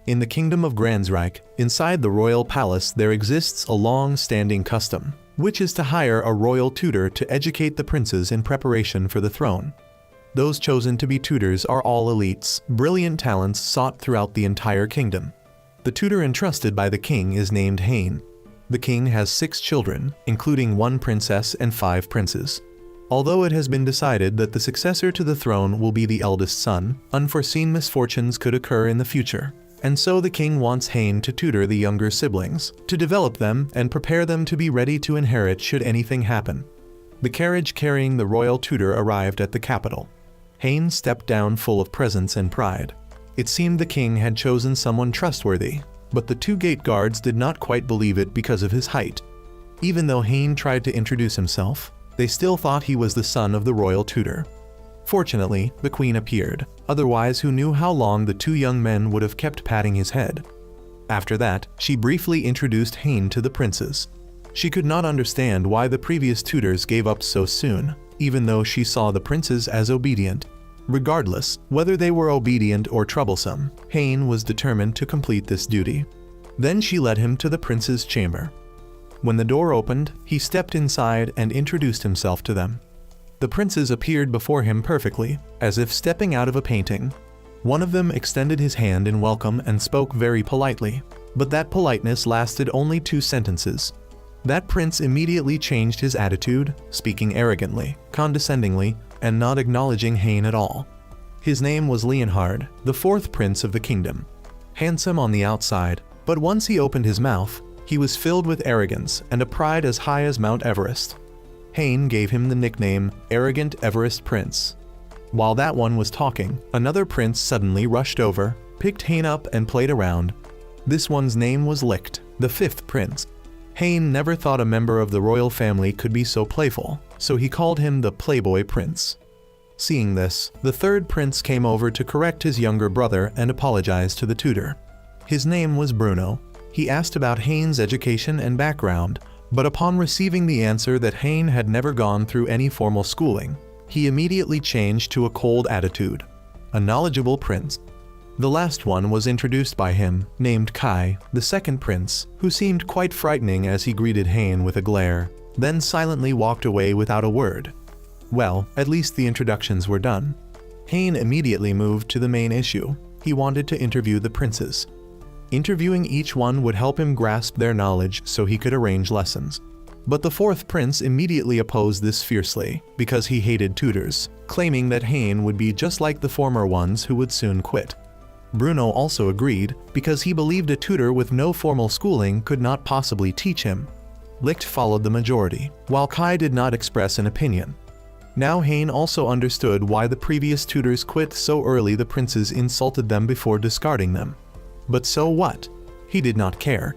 In the kingdom of Gransreich, inside the royal palace there exists a long-standing custom, which is to hire a royal tutor to educate the princes in preparation for the throne. Those chosen to be tutors are all elites, brilliant talents sought throughout the entire kingdom. The tutor entrusted by the king is named Hain. The king has 6 children, including 1 princess and 5 princes. Although it has been decided that the successor to the throne will be the eldest son, unforeseen misfortunes could occur in the future. And so the king wants Hain to tutor the younger siblings, to develop them and prepare them to be ready to inherit should anything happen. The carriage carrying the royal tutor arrived at the capital. Hain stepped down full of presence and pride. It seemed the king had chosen someone trustworthy, but the 2 gate guards did not quite believe it because of his height. Even though Hain tried to introduce himself, they still thought he was the son of the royal tutor. Fortunately, the queen appeared, otherwise who knew how long the 2 young men would have kept patting his head. After that, she briefly introduced Hain to the princes. She could not understand why the previous tutors gave up so soon, even though she saw the princes as obedient. Regardless, whether they were obedient or troublesome, Hain was determined to complete this duty. Then she led him to the prince's chamber. When the door opened, he stepped inside and introduced himself to them. The princes appeared before him perfectly, as if stepping out of a painting. One of them extended his hand in welcome and spoke very politely, but that politeness lasted only 2 sentences. That prince immediately changed his attitude, speaking arrogantly, condescendingly, and not acknowledging Hain at all. His name was Leonhard, the 4th prince of the kingdom. Handsome on the outside, but once he opened his mouth, he was filled with arrogance and a pride as high as Mount Everest. Hain gave him the nickname Arrogant Everest Prince. While that one was talking, another prince suddenly rushed over, picked Hain up and played around. This one's name was Licht, the 5th prince. Hain never thought a member of the royal family could be so playful, so he called him the Playboy Prince. Seeing this, the 3rd prince came over to correct his younger brother and apologize to the tutor. His name was Bruno. He asked about Hain's education and background, but upon receiving the answer that Hain had never gone through any formal schooling, he immediately changed to a cold attitude. A knowledgeable prince. The last one was introduced by him, named Kai, the 2nd prince, who seemed quite frightening as he greeted Hain with a glare, then silently walked away without a word. Well, at least the introductions were done. Hain immediately moved to the main issue. He wanted to interview the princes. Interviewing each one would help him grasp their knowledge so he could arrange lessons. But the 4th prince immediately opposed this fiercely, because he hated tutors, claiming that Hain would be just like the former ones who would soon quit. Bruno also agreed, because he believed a tutor with no formal schooling could not possibly teach him. Licht followed the majority, while Kai did not express an opinion. Now Hain also understood why the previous tutors quit so early. The princes insulted them before discarding them. But so what? He did not care.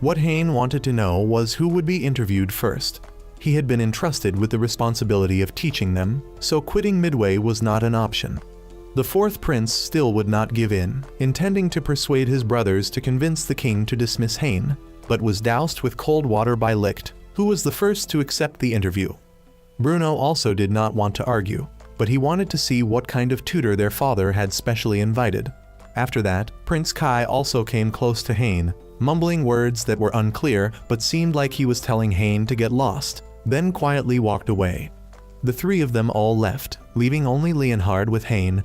What Hain wanted to know was who would be interviewed first. He had been entrusted with the responsibility of teaching them, so quitting midway was not an option. The 4th prince still would not give in, intending to persuade his brothers to convince the king to dismiss Hain, but was doused with cold water by Licht, who was the first to accept the interview. Bruno also did not want to argue, but he wanted to see what kind of tutor their father had specially invited. After that, Prince Kai also came close to Hain, mumbling words that were unclear but seemed like he was telling Hain to get lost, then quietly walked away. The 3 of them all left, leaving only Leonhard with Hain.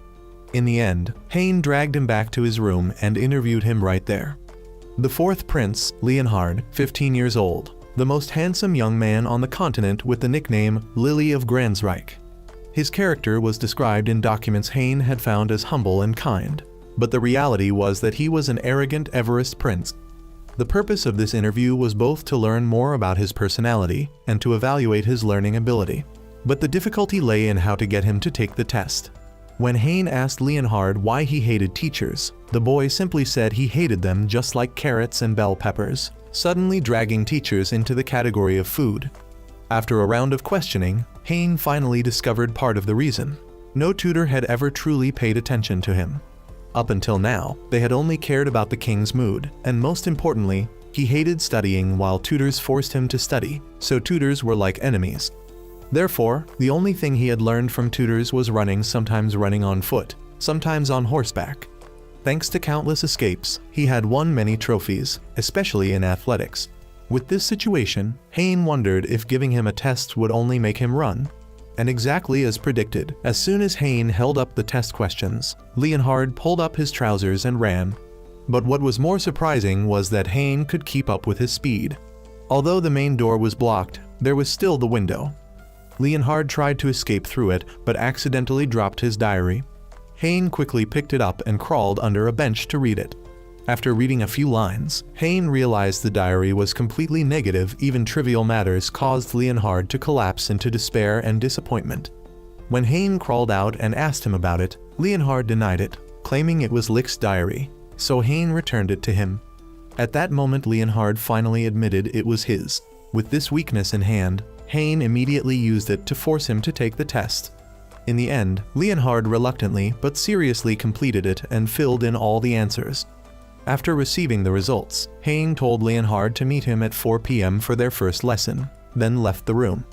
In the end, Hain dragged him back to his room and interviewed him right there. The 4th prince, Leonhard, 15 years old, the most handsome young man on the continent with the nickname Lily of Gransreich. His character was described in documents Hain had found as humble and kind, but the reality was that he was an arrogant Everest prince. The purpose of this interview was both to learn more about his personality and to evaluate his learning ability. But the difficulty lay in how to get him to take the test. When Hain asked Leonhard why he hated teachers, the boy simply said he hated them just like carrots and bell peppers, suddenly dragging teachers into the category of food. After a round of questioning, Hain finally discovered part of the reason. No tutor had ever truly paid attention to him. Up until now, they had only cared about the king's mood, and most importantly, he hated studying while tutors forced him to study, so tutors were like enemies. Therefore, the only thing he had learned from tutors was running, sometimes running on foot, sometimes on horseback. Thanks to countless escapes, he had won many trophies, especially in athletics. With this situation, Hayne wondered if giving him a test would only make him run. And exactly as predicted, as soon as Hayne held up the test questions, Leonhard pulled up his trousers and ran. But what was more surprising was that Hayne could keep up with his speed. Although the main door was blocked, there was still the window. Leonhard tried to escape through it, but accidentally dropped his diary. Hayne quickly picked it up and crawled under a bench to read it. After reading a few lines, Hayne realized the diary was completely negative. Even trivial matters caused Leonhard to collapse into despair and disappointment. When Hayne crawled out and asked him about it, Leonhard denied it, claiming it was Licht's diary, so Hayne returned it to him. At that moment, Leonhard finally admitted it was his. With this weakness in hand, Hayne immediately used it to force him to take the test. In the end, Leonhard reluctantly but seriously completed it and filled in all the answers. After receiving the results, Hayne told Leonhard to meet him at 4 p.m. for their first lesson, then left the room.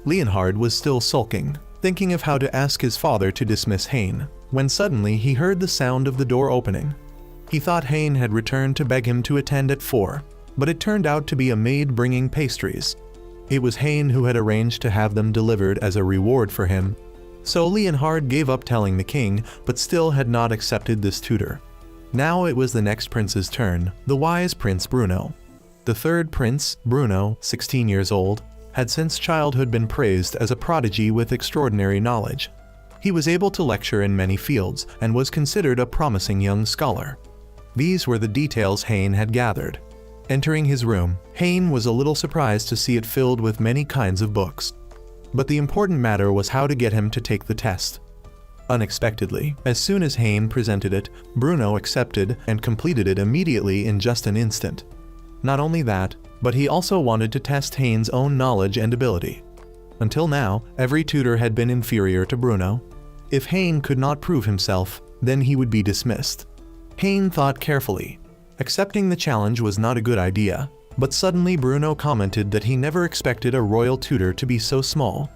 Leonhard was still sulking, thinking of how to ask his father to dismiss Hayne, when suddenly he heard the sound of the door opening. He thought Hayne had returned to beg him to attend at 4, but it turned out to be a maid bringing pastries. It was Hayne who had arranged to have them delivered as a reward for him. So Leonhard gave up telling the king, but still had not accepted this tutor. Now it was the next prince's turn, the wise Prince Bruno. The third prince, Bruno, 16 years old, had since childhood been praised as a prodigy with extraordinary knowledge. He was able to lecture in many fields and was considered a promising young scholar. These were the details Hayne had gathered. Entering his room, Hayne was a little surprised to see it filled with many kinds of books. But the important matter was how to get him to take the test. Unexpectedly, as soon as Hayne presented it, Bruno accepted and completed it immediately in just an instant. Not only that, but he also wanted to test Hayne's own knowledge and ability. Until now, every tutor had been inferior to Bruno. If Hayne could not prove himself, then he would be dismissed. Hayne thought carefully. Accepting the challenge was not a good idea, but suddenly Bruno commented that he never expected a royal tutor to be so small.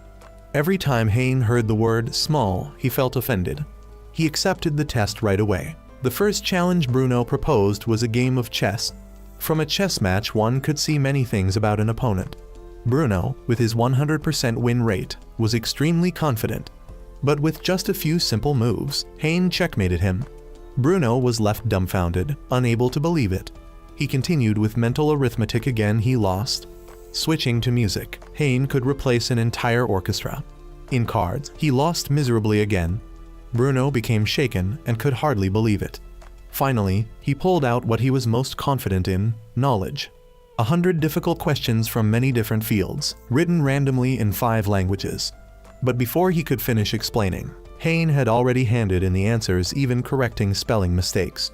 Every time Hayne heard the word small, he felt offended. He accepted the test right away. The first challenge Bruno proposed was a game of chess. From a chess match, one could see many things about an opponent. Bruno, with his 100% win rate, was extremely confident. But with just a few simple moves, Hayne checkmated him. Bruno was left dumbfounded, unable to believe it. He continued with mental arithmetic. Again he lost. Switching to music, Hayne could replace an entire orchestra. In cards, he lost miserably again. Bruno became shaken and could hardly believe it. Finally, he pulled out what he was most confident in: knowledge. 100 difficult questions from many different fields, written randomly in 5 languages. But before he could finish explaining, Hayne had already handed in the answers, even correcting spelling mistakes.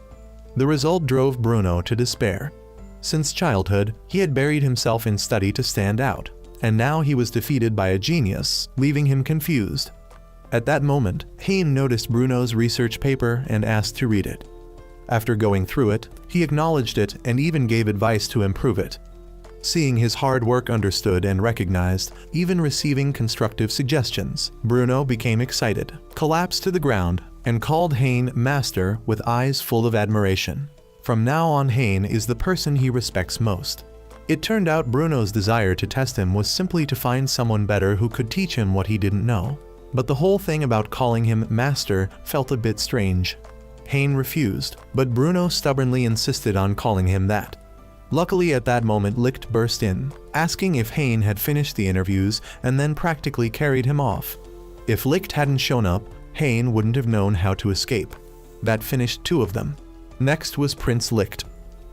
The result drove Bruno to despair. Since childhood, he had buried himself in study to stand out, and now he was defeated by a genius, leaving him confused. At that moment, Hayne noticed Bruno's research paper and asked to read it. After going through it, he acknowledged it and even gave advice to improve it. Seeing his hard work understood and recognized, even receiving constructive suggestions, Bruno became excited, collapsed to the ground, and called Hayne master with eyes full of admiration. From now on, Hayne is the person he respects most. It turned out Bruno's desire to test him was simply to find someone better who could teach him what he didn't know. But the whole thing about calling him master felt a bit strange. Hayne refused, but Bruno stubbornly insisted on calling him that. Luckily, at that moment, Licht burst in, asking if Hayne had finished the interviews, and then practically carried him off. If Licht hadn't shown up, Hayne wouldn't have known how to escape. That finished 2 of them. Next was Prince Licht.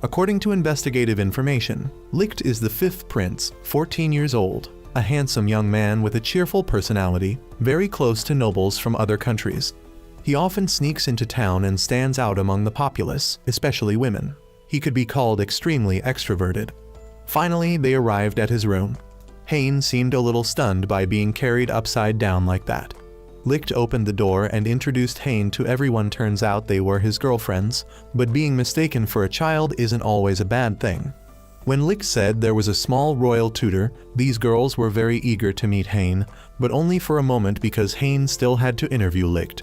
According to investigative information, Licht is the 5th prince, 14 years old, a handsome young man with a cheerful personality, very close to nobles from other countries. He often sneaks into town and stands out among the populace, especially women. He could be called extremely extroverted. Finally, they arrived at his room. Hayne seemed a little stunned by being carried upside down like that. Licht opened the door and introduced Hayne to everyone. Turns out they were his girlfriends, but being mistaken for a child isn't always a bad thing. When Licht said there was a small royal tutor, these girls were very eager to meet Hayne, but only for a moment because Hayne still had to interview Licht.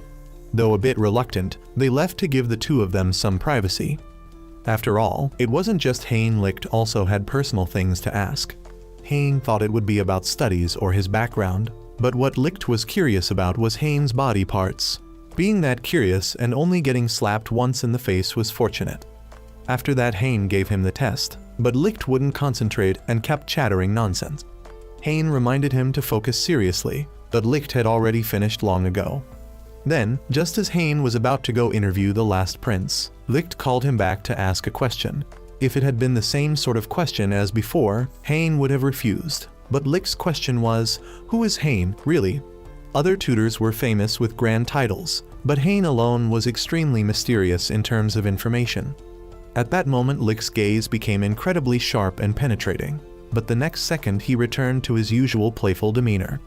Though a bit reluctant, they left to give the two of them some privacy. After all, it wasn't just Hein. Licht also had personal things to ask. Hein thought it would be about studies or his background, but what Licht was curious about was Hein's body parts. Being that curious and only getting slapped once in the face was fortunate. After that, Hein gave him the test, but Licht wouldn't concentrate and kept chattering nonsense. Hein reminded him to focus seriously, but Licht had already finished long ago. Then, just as Hein was about to go interview the last prince, Licht called him back to ask a question. If it had been the same sort of question as before, Hein would have refused. But Licht's question was, who is Hein, really? Other tutors were famous with grand titles, but Hein alone was extremely mysterious in terms of information. At that moment, Licht's gaze became incredibly sharp and penetrating, but the next second he returned to his usual playful demeanor.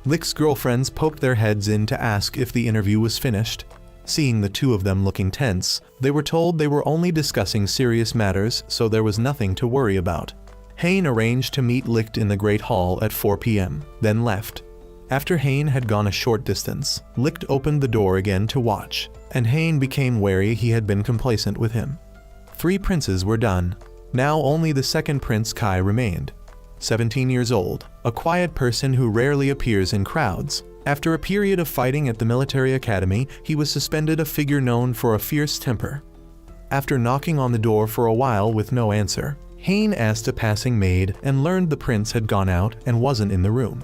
Licht's girlfriends poked their heads in to ask if the interview was finished. Seeing the two of them looking tense, they were told they were only discussing serious matters, so there was nothing to worry about. Hein arranged to meet Licht in the Great Hall at 4 p.m., then left. After Hein had gone a short distance, Licht opened the door again to watch, and Hein became wary he had been complacent with him. 3 princes were done. Now only the second prince, Kai, remained. 17 years old, a quiet person who rarely appears in crowds. After a period of fighting at the military academy, he was suspended, a figure known for a fierce temper. After knocking on the door for a while with no answer, Hein asked a passing maid and learned the prince had gone out and wasn't in the room.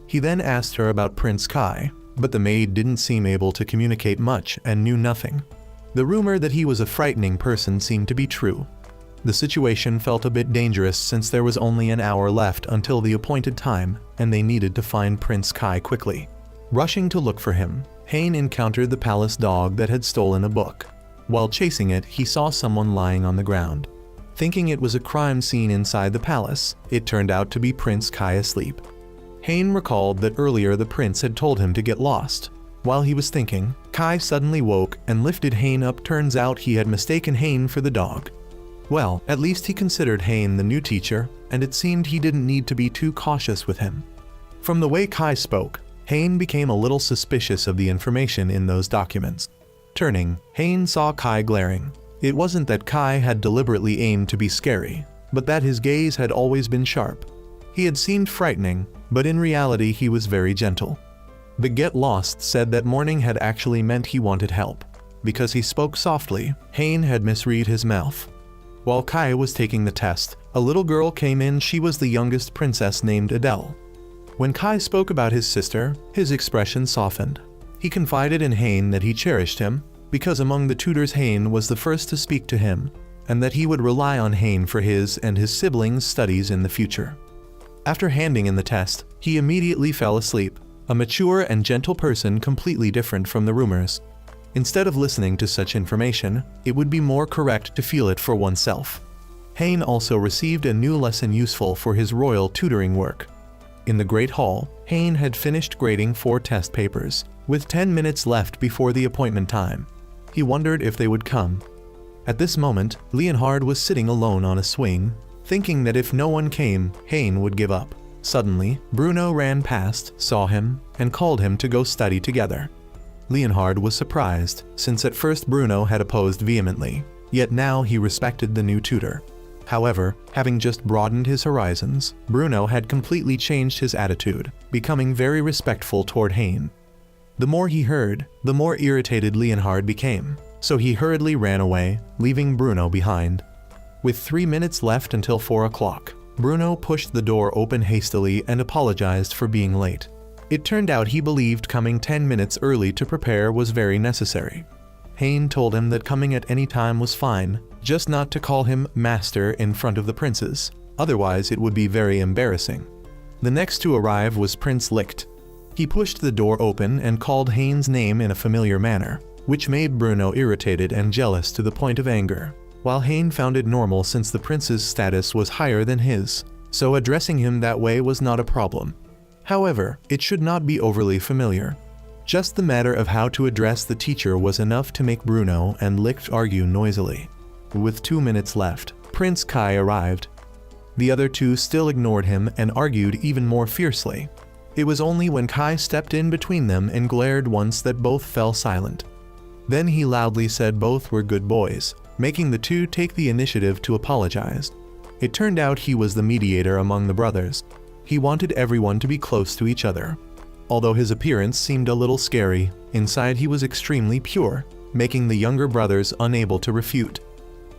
He then asked her about Prince Kai, but the maid didn't seem able to communicate much and knew nothing. The rumor that he was a frightening person seemed to be true. The situation felt a bit dangerous since there was only an hour left until the appointed time, and they needed to find Prince Kai quickly. Rushing to look for him, Hein encountered the palace dog that had stolen a book. While chasing it, he saw someone lying on the ground. Thinking it was a crime scene inside the palace, it turned out to be Prince Kai asleep. Hein recalled that earlier the prince had told him to get lost. While he was thinking, Kai suddenly woke and lifted Hein up. Turns out he had mistaken Hein for the dog. Well, at least he considered Hein the new teacher, and it seemed he didn't need to be too cautious with him. From the way Kai spoke, Hein became a little suspicious of the information in those documents. Turning, Hein saw Kai glaring. It wasn't that Kai had deliberately aimed to be scary, but that his gaze had always been sharp. He had seemed frightening, but in reality he was very gentle. The Get Lost said that morning had actually meant he wanted help. Because he spoke softly, Hein had misread his mouth. While Kai was taking the test, a little girl came in. She was the youngest princess, named Adele. When Kai spoke about his sister, his expression softened. He confided in Hein that he cherished him, because among the tutors Hein was the first to speak to him, and that he would rely on Hein for his and his siblings' studies in the future. After handing in the test, he immediately fell asleep, a mature and gentle person completely different from the rumors. Instead of listening to such information, it would be more correct to feel it for oneself. Hein also received a new lesson useful for his royal tutoring work. In the Great Hall, Hein had finished grading 4 test papers, with 10 minutes left before the appointment time. He wondered if they would come. At this moment, Leonhard was sitting alone on a swing, thinking that if no one came, Hein would give up. Suddenly, Bruno ran past, saw him, and called him to go study together. Leonhard was surprised, since at first Bruno had opposed vehemently, yet now he respected the new tutor. However, having just broadened his horizons, Bruno had completely changed his attitude, becoming very respectful toward Hein. The more he heard, the more irritated Leonhard became, so he hurriedly ran away, leaving Bruno behind. With 3 minutes left until 4 o'clock, Bruno pushed the door open hastily and apologized for being late. It turned out he believed coming 10 minutes early to prepare was very necessary. Hein told him that coming at any time was fine, just not to call him master in front of the princes, otherwise it would be very embarrassing. The next to arrive was Prince Licht. He pushed the door open and called Hein's name in a familiar manner, which made Bruno irritated and jealous to the point of anger, while Hein found it normal since the prince's status was higher than his, so addressing him that way was not a problem. However, it should not be overly familiar. Just the matter of how to address the teacher was enough to make Bruno and Licht argue noisily. With 2 minutes left, Prince Kai arrived. The other two still ignored him and argued even more fiercely. It was only when Kai stepped in between them and glared once that both fell silent. Then he loudly said both were good boys, making the two take the initiative to apologize. It turned out he was the mediator among the brothers. He wanted everyone to be close to each other. Although his appearance seemed a little scary, inside he was extremely pure, making the younger brothers unable to refute.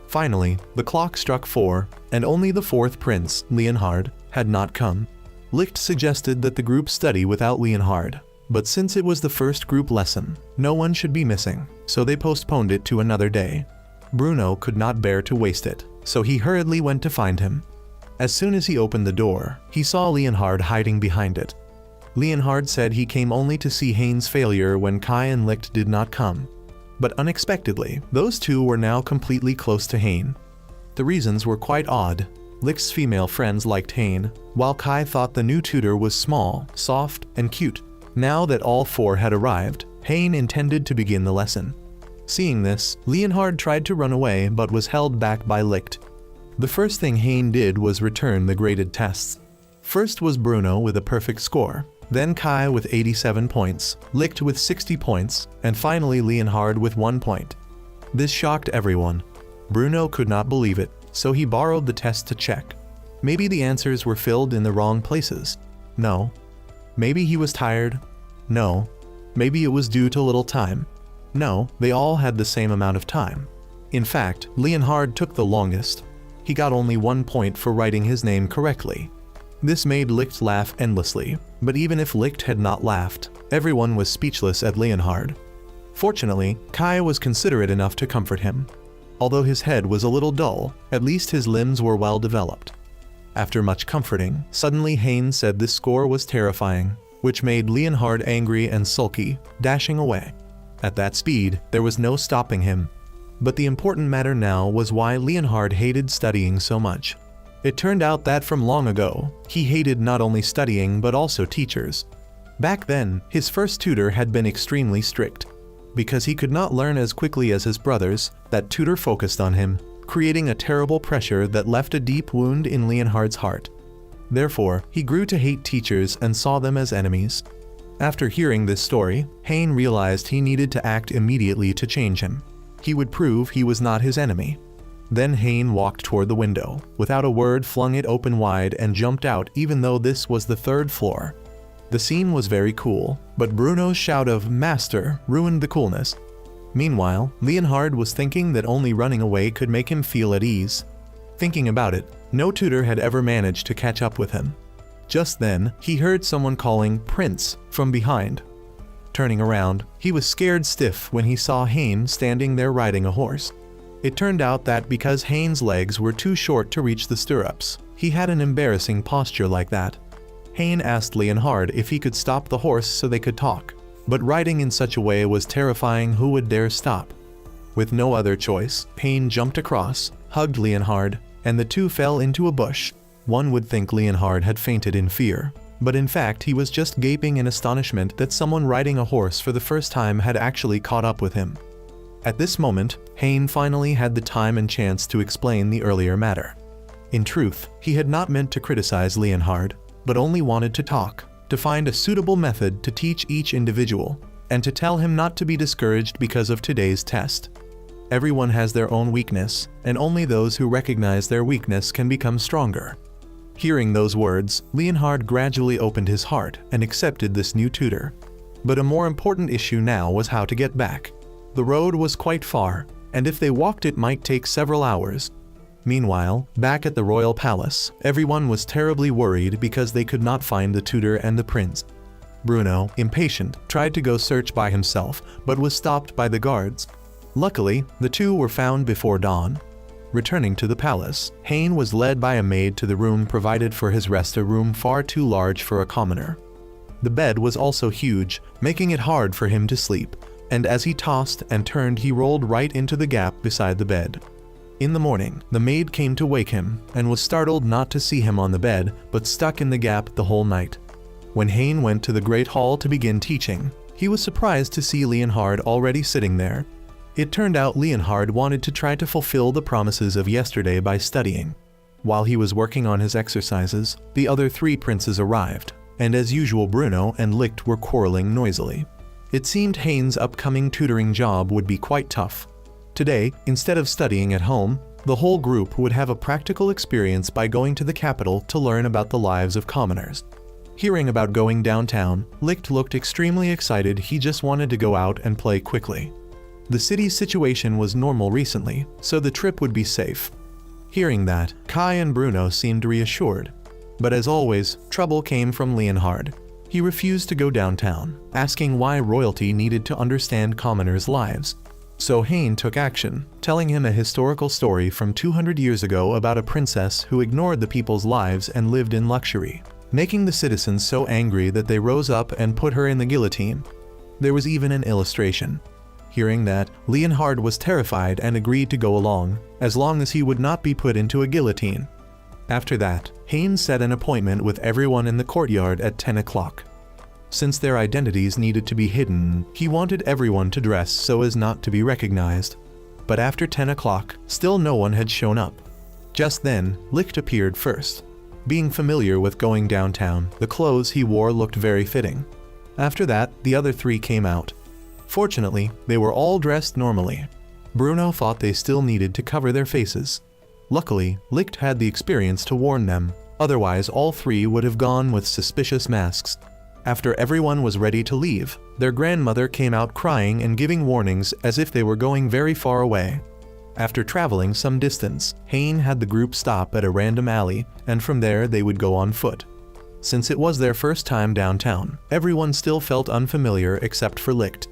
Finally, the clock struck 4, and only the fourth prince, Leonhard, had not come. Licht suggested that the group study without Leonhard, but since it was the first group lesson, no one should be missing, so they postponed it to another day. Bruno could not bear to waste it, so he hurriedly went to find him. As soon as he opened the door, he saw Leonhard hiding behind it. Leonhard said he came only to see Hain's failure when Kai and Licht did not come. But unexpectedly, those two were now completely close to Hain. The reasons were quite odd. Licht's female friends liked Hain, while Kai thought the new tutor was small, soft, and cute. Now that all four had arrived, Hain intended to begin the lesson. Seeing this, Leonhard tried to run away but was held back by Licht. The first thing Hain did was return the graded tests. First was Bruno with a perfect score, then Kai with 87 points, Licht with 60 points, and finally Leonhard with 1 point. This shocked everyone. Bruno could not believe it, so he borrowed the test to check. Maybe the answers were filled in the wrong places. No. Maybe he was tired. No. Maybe it was due to little time. No, they all had the same amount of time. In fact, Leonhard took the longest. He got only 1 point for writing his name correctly. This made Licht laugh endlessly, but even if Licht had not laughed, everyone was speechless at Leonhard. Fortunately, Kai was considerate enough to comfort him. Although his head was a little dull, at least his limbs were well developed. After much comforting, suddenly Hain said this score was terrifying, which made Leonhard angry and sulky, dashing away. At that speed, there was no stopping him. But the important matter now was why Leonhard hated studying so much. It turned out that from long ago, he hated not only studying but also teachers. Back then, his first tutor had been extremely strict. Because he could not learn as quickly as his brothers, that tutor focused on him, creating a terrible pressure that left a deep wound in Leonhard's heart. Therefore, he grew to hate teachers and saw them as enemies. After hearing this story, Hain realized he needed to act immediately to change him. He would prove he was not his enemy. Then Hain walked toward the window, without a word flung it open wide and jumped out even though this was the 3rd floor. The scene was very cool, but Bruno's shout of "Master" ruined the coolness. Meanwhile, Leonhard was thinking that only running away could make him feel at ease. Thinking about it, no tutor had ever managed to catch up with him. Just then, he heard someone calling "Prince" from behind. Turning around, he was scared stiff when he saw Hain standing there riding a horse. It turned out that because Hain's legs were too short to reach the stirrups, he had an embarrassing posture like that. Hain asked Leonhard if he could stop the horse so they could talk, but riding in such a way was terrifying. Who would dare stop? With no other choice, Hain jumped across, hugged Leonhard, and the two fell into a bush. One would think Leonhard had fainted in fear, but in fact he was just gaping in astonishment that someone riding a horse for the first time had actually caught up with him. At this moment, Hain finally had the time and chance to explain the earlier matter. In truth, he had not meant to criticize Leonhard, but only wanted to talk, to find a suitable method to teach each individual, and to tell him not to be discouraged because of today's test. Everyone has their own weakness, and only those who recognize their weakness can become stronger. Hearing those words, Leonhard gradually opened his heart and accepted this new tutor. But a more important issue now was how to get back. The road was quite far, and if they walked it might take several hours. Meanwhile, back at the royal palace, everyone was terribly worried because they could not find the tutor and the prince. Bruno, impatient, tried to go search by himself, but was stopped by the guards. Luckily, the two were found before dawn. Returning to the palace, Hain was led by a maid to the room provided for his rest, a room far too large for a commoner. The bed was also huge, making it hard for him to sleep, and as he tossed and turned he rolled right into the gap beside the bed. In the morning, the maid came to wake him, and was startled not to see him on the bed, but stuck in the gap the whole night. When Hain went to the Great Hall to begin teaching, he was surprised to see Leonhard already sitting there. It turned out Leonhard wanted to try to fulfill the promises of yesterday by studying. While he was working on his exercises, the other 3 princes arrived, and as usual Bruno and Licht were quarreling noisily. It seemed Haynes' upcoming tutoring job would be quite tough. Today, instead of studying at home, the whole group would have a practical experience by going to the capital to learn about the lives of commoners. Hearing about going downtown, Licht looked extremely excited. He just wanted to go out and play quickly. The city's situation was normal recently, so the trip would be safe. Hearing that, Kai and Bruno seemed reassured. But as always, trouble came from Leonhard. He refused to go downtown, asking why royalty needed to understand commoners' lives. So Hein took action, telling him a historical story from 200 years ago about a princess who ignored the people's lives and lived in luxury, making the citizens so angry that they rose up and put her in the guillotine. There was even an illustration. Hearing that, Leonhard was terrified and agreed to go along, as long as he would not be put into a guillotine. After that, Hein set an appointment with everyone in the courtyard at 10 o'clock. Since their identities needed to be hidden, he wanted everyone to dress so as not to be recognized. But after 10 o'clock, still no one had shown up. Just then, Licht appeared first. Being familiar with going downtown, the clothes he wore looked very fitting. After that, the other three came out. Fortunately, they were all dressed normally. Bruno thought they still needed to cover their faces. Luckily, Licht had the experience to warn them, otherwise all three would have gone with suspicious masks. After everyone was ready to leave, their grandmother came out crying and giving warnings as if they were going very far away. After traveling some distance, Hein had the group stop at a random alley, and from there they would go on foot. Since it was their first time downtown, everyone still felt unfamiliar except for Licht.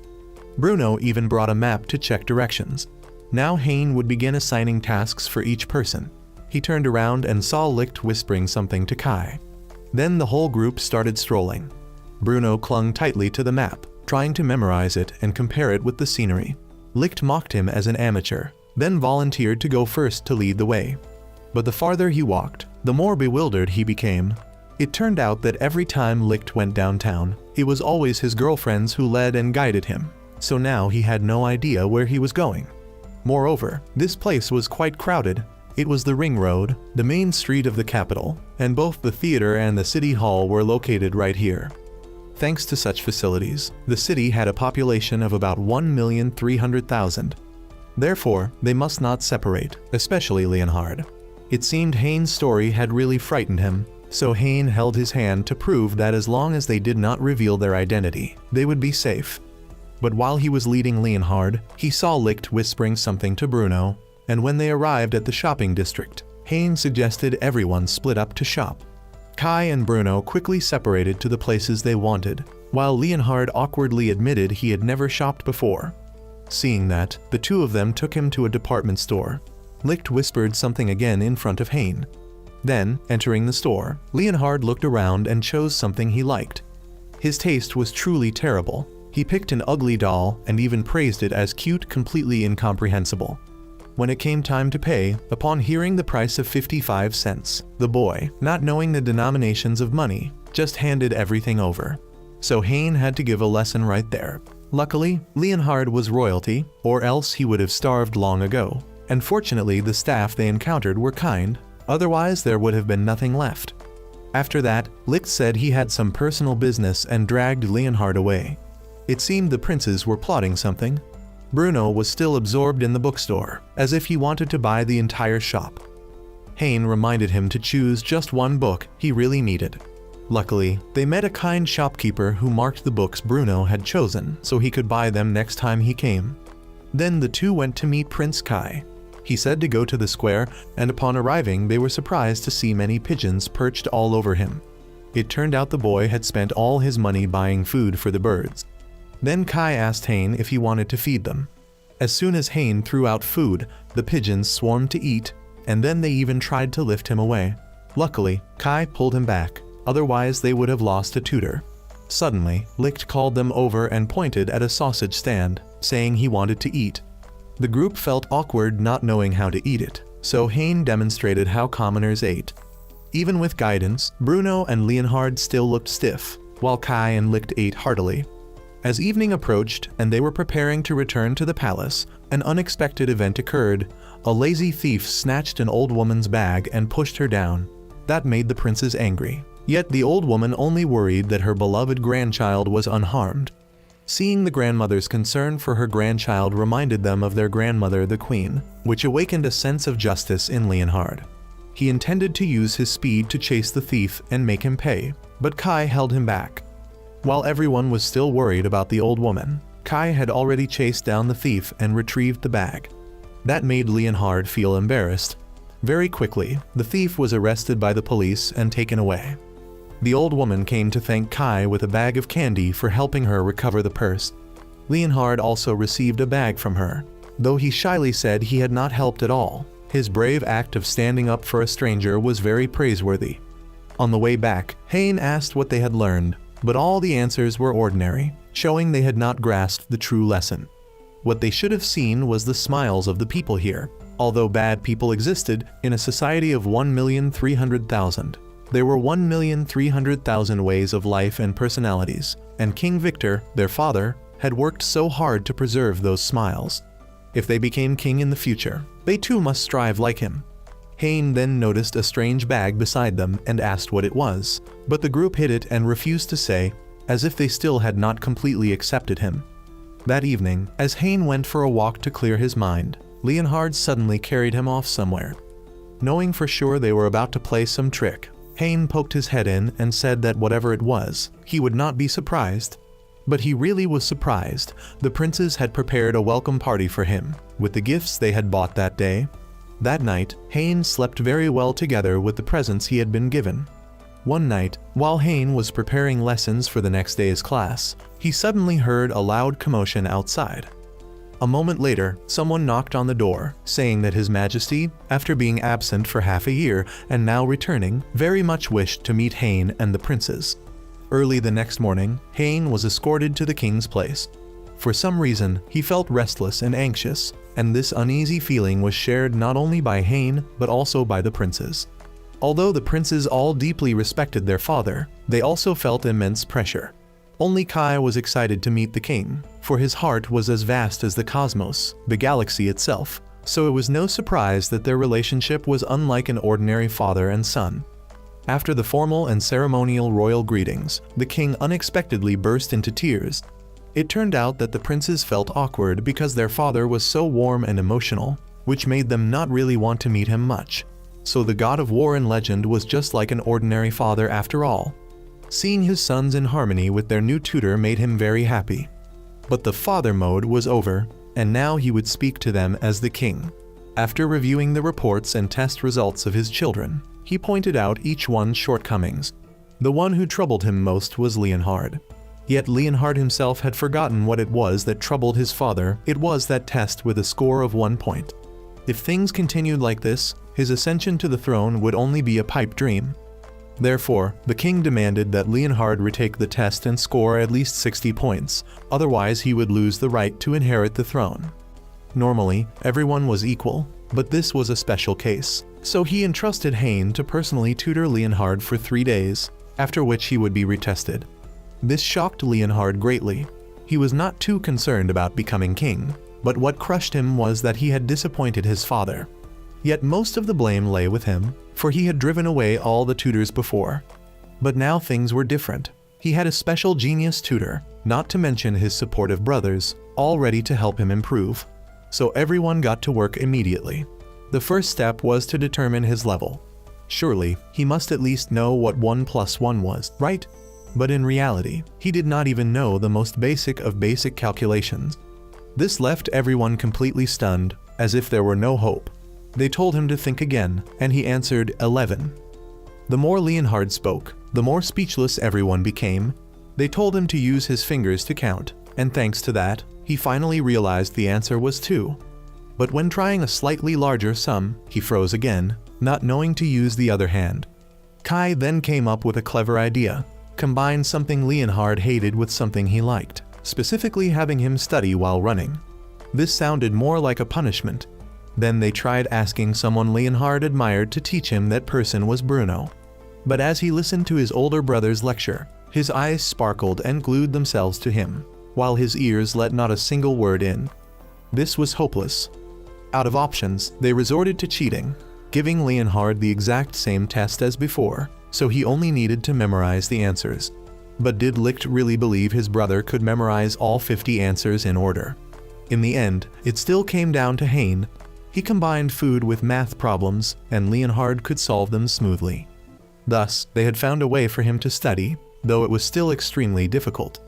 Bruno even brought a map to check directions. Now Hein would begin assigning tasks for each person. He turned around and saw Licht whispering something to Kai. Then the whole group started strolling. Bruno clung tightly to the map, trying to memorize it and compare it with the scenery. Licht mocked him as an amateur, then volunteered to go first to lead the way. But the farther he walked, the more bewildered he became. It turned out that every time Licht went downtown, it was always his girlfriends who led and guided him, so now he had no idea where he was going. Moreover, this place was quite crowded. It was the Ring Road, the main street of the capital, and both the theater and the city hall were located right here. Thanks to such facilities, the city had a population of about 1,300,000. Therefore, they must not separate, especially Leonhard. It seemed Hein's story had really frightened him, so Hein held his hand to prove that as long as they did not reveal their identity, they would be safe. But while he was leading Leonhard, he saw Licht whispering something to Bruno, and when they arrived at the shopping district, Hein suggested everyone split up to shop. Kai and Bruno quickly separated to the places they wanted, while Leonhard awkwardly admitted he had never shopped before. Seeing that, the two of them took him to a department store. Licht whispered something again in front of Hein. Then, entering the store, Leonhard looked around and chose something he liked. His taste was truly terrible. He picked an ugly doll and even praised it as cute, completely incomprehensible. When it came time to pay, upon hearing the price of 55 cents, the boy, not knowing the denominations of money, just handed everything over. So Hein had to give a lesson right there. Luckily, Leonhard was royalty, or else he would have starved long ago. And fortunately, the staff they encountered were kind, otherwise there would have been nothing left. After that, Licht said he had some personal business and dragged Leonhard away. It seemed the princes were plotting something. Bruno was still absorbed in the bookstore, as if he wanted to buy the entire shop. Hein reminded him to choose just one book he really needed. Luckily, they met a kind shopkeeper who marked the books Bruno had chosen so he could buy them next time he came. Then the two went to meet Prince Kai. He said to go to the square, and upon arriving they were surprised to see many pigeons perched all over him. It turned out the boy had spent all his money buying food for the birds. Then Kai asked Hein if he wanted to feed them. As soon as Hein threw out food, the pigeons swarmed to eat, and then they even tried to lift him away. Luckily, Kai pulled him back, otherwise they would have lost a tutor. Suddenly, Licht called them over and pointed at a sausage stand, saying he wanted to eat. The group felt awkward not knowing how to eat it, so Hein demonstrated how commoners ate. Even with guidance, Bruno and Leonhard still looked stiff, while Kai and Licht ate heartily. As evening approached and they were preparing to return to the palace, an unexpected event occurred. A lazy thief snatched an old woman's bag and pushed her down. That made the princes angry. Yet the old woman only worried that her beloved grandchild was unharmed. Seeing the grandmother's concern for her grandchild reminded them of their grandmother the queen, which awakened a sense of justice in Leonhard. He intended to use his speed to chase the thief and make him pay, but Kai held him back. While everyone was still worried about the old woman, Kai had already chased down the thief and retrieved the bag. That made Leonhard feel embarrassed. Very quickly, the thief was arrested by the police and taken away. The old woman came to thank Kai with a bag of candy for helping her recover the purse. Leonhard also received a bag from her. Though he shyly said he had not helped at all, his brave act of standing up for a stranger was very praiseworthy. On the way back, Hein asked what they had learned, but all the answers were ordinary, showing they had not grasped the true lesson. What they should have seen was the smiles of the people here. Although bad people existed in a society of 1,300,000. There were 1,300,000 ways of life and personalities, and King Victor, their father, had worked so hard to preserve those smiles. If they became king in the future, they too must strive like him. Hein then noticed a strange bag beside them and asked what it was, but the group hid it and refused to say, as if they still had not completely accepted him. That evening, as Hein went for a walk to clear his mind, Leonhard suddenly carried him off somewhere. Knowing for sure they were about to play some trick, Hein poked his head in and said that whatever it was, he would not be surprised. But he really was surprised. The princes had prepared a welcome party for him, with the gifts they had bought that day. That night, Hein slept very well together with the presents he had been given. One night, while Hein was preparing lessons for the next day's class, he suddenly heard a loud commotion outside. A moment later, someone knocked on the door, saying that His Majesty, after being absent for half a year and now returning, very much wished to meet Hein and the princes. Early the next morning, Hein was escorted to the king's place. For some reason, he felt restless and anxious, and this uneasy feeling was shared not only by Hein but also by the princes. Although the princes all deeply respected their father, they also felt immense pressure. Only Kai was excited to meet the king, for his heart was as vast as the cosmos, the galaxy itself, so it was no surprise that their relationship was unlike an ordinary father and son. After the formal and ceremonial royal greetings, the king unexpectedly burst into tears. It turned out that the princes felt awkward because their father was so warm and emotional, which made them not really want to meet him much. So the god of war in legend was just like an ordinary father after all. Seeing his sons in harmony with their new tutor made him very happy. But the father mode was over, and now he would speak to them as the king. After reviewing the reports and test results of his children, he pointed out each one's shortcomings. The one who troubled him most was Leonhard. Yet Leonhard himself had forgotten what it was that troubled his father. It was that test with a score of 1 point. If things continued like this, his ascension to the throne would only be a pipe dream. Therefore, the king demanded that Leonhard retake the test and score at least 60 points, otherwise he would lose the right to inherit the throne. Normally, everyone was equal, but this was a special case, so he entrusted Hein to personally tutor Leonhard for 3 days, after which he would be retested. This shocked Leonhard greatly. He was not too concerned about becoming king, but what crushed him was that he had disappointed his father. Yet most of the blame lay with him, for he had driven away all the tutors before. But now things were different. He had a special genius tutor, not to mention his supportive brothers, all ready to help him improve. So everyone got to work immediately. The first step was to determine his level. Surely, he must at least know what 1 + 1 was, right? But in reality, he did not even know the most basic of basic calculations. This left everyone completely stunned, as if there were no hope. They told him to think again, and he answered 11. The more Leonhard spoke, the more speechless everyone became. They told him to use his fingers to count, and thanks to that, he finally realized the answer was 2. But when trying a slightly larger sum, he froze again, not knowing to use the other hand. Kai then came up with a clever idea: combine something Leonhard hated with something he liked, specifically having him study while running. This sounded more like a punishment. Then they tried asking someone Leonhard admired to teach him that person was Bruno. But as he listened to his older brother's lecture, his eyes sparkled and glued themselves to him, while his ears let not a single word in. This was hopeless. Out of options, they resorted to cheating, giving Leonhard the exact same test as before, so he only needed to memorize the answers. But did Licht really believe his brother could memorize all 50 answers in order? In the end, it still came down to Hein. He combined food with math problems, and Leonhard could solve them smoothly. Thus, they had found a way for him to study, though it was still extremely difficult.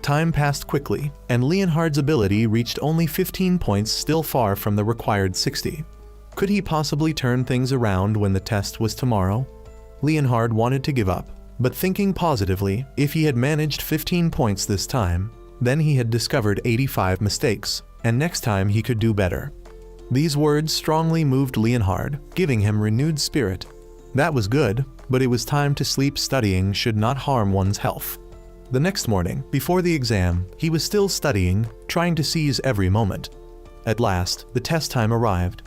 Time passed quickly, and Leonhard's ability reached only 15 points, still far from the required 60. Could he possibly turn things around when the test was tomorrow? Leonhard wanted to give up, but thinking positively, if he had managed 15 points this time, then he had discovered 85 mistakes, and next time he could do better. These words strongly moved Leonhard, giving him renewed spirit. That was good, but it was time to sleep. Studying should not harm one's health. The next morning, before the exam, he was still studying, trying to seize every moment. At last, the test time arrived.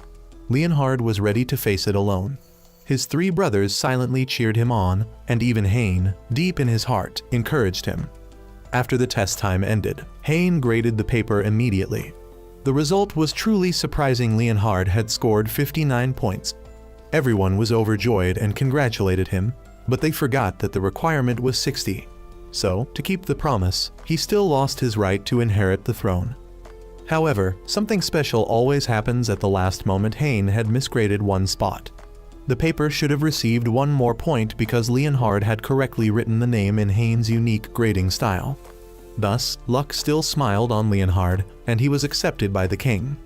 Leonhard was ready to face it alone. His 3 brothers silently cheered him on, and even Hein, deep in his heart, encouraged him. After the test time ended, Hein graded the paper immediately. The result was truly surprising. Leonhard had scored 59 points. Everyone was overjoyed and congratulated him, but they forgot that the requirement was 60. So, to keep the promise, he still lost his right to inherit the throne. However, something special always happens at the last moment. Hein had misgraded one spot. The paper should have received 1 more point because Leonhard had correctly written the name in Hein's unique grading style. Thus, luck still smiled on Leonhard, and he was accepted by the king.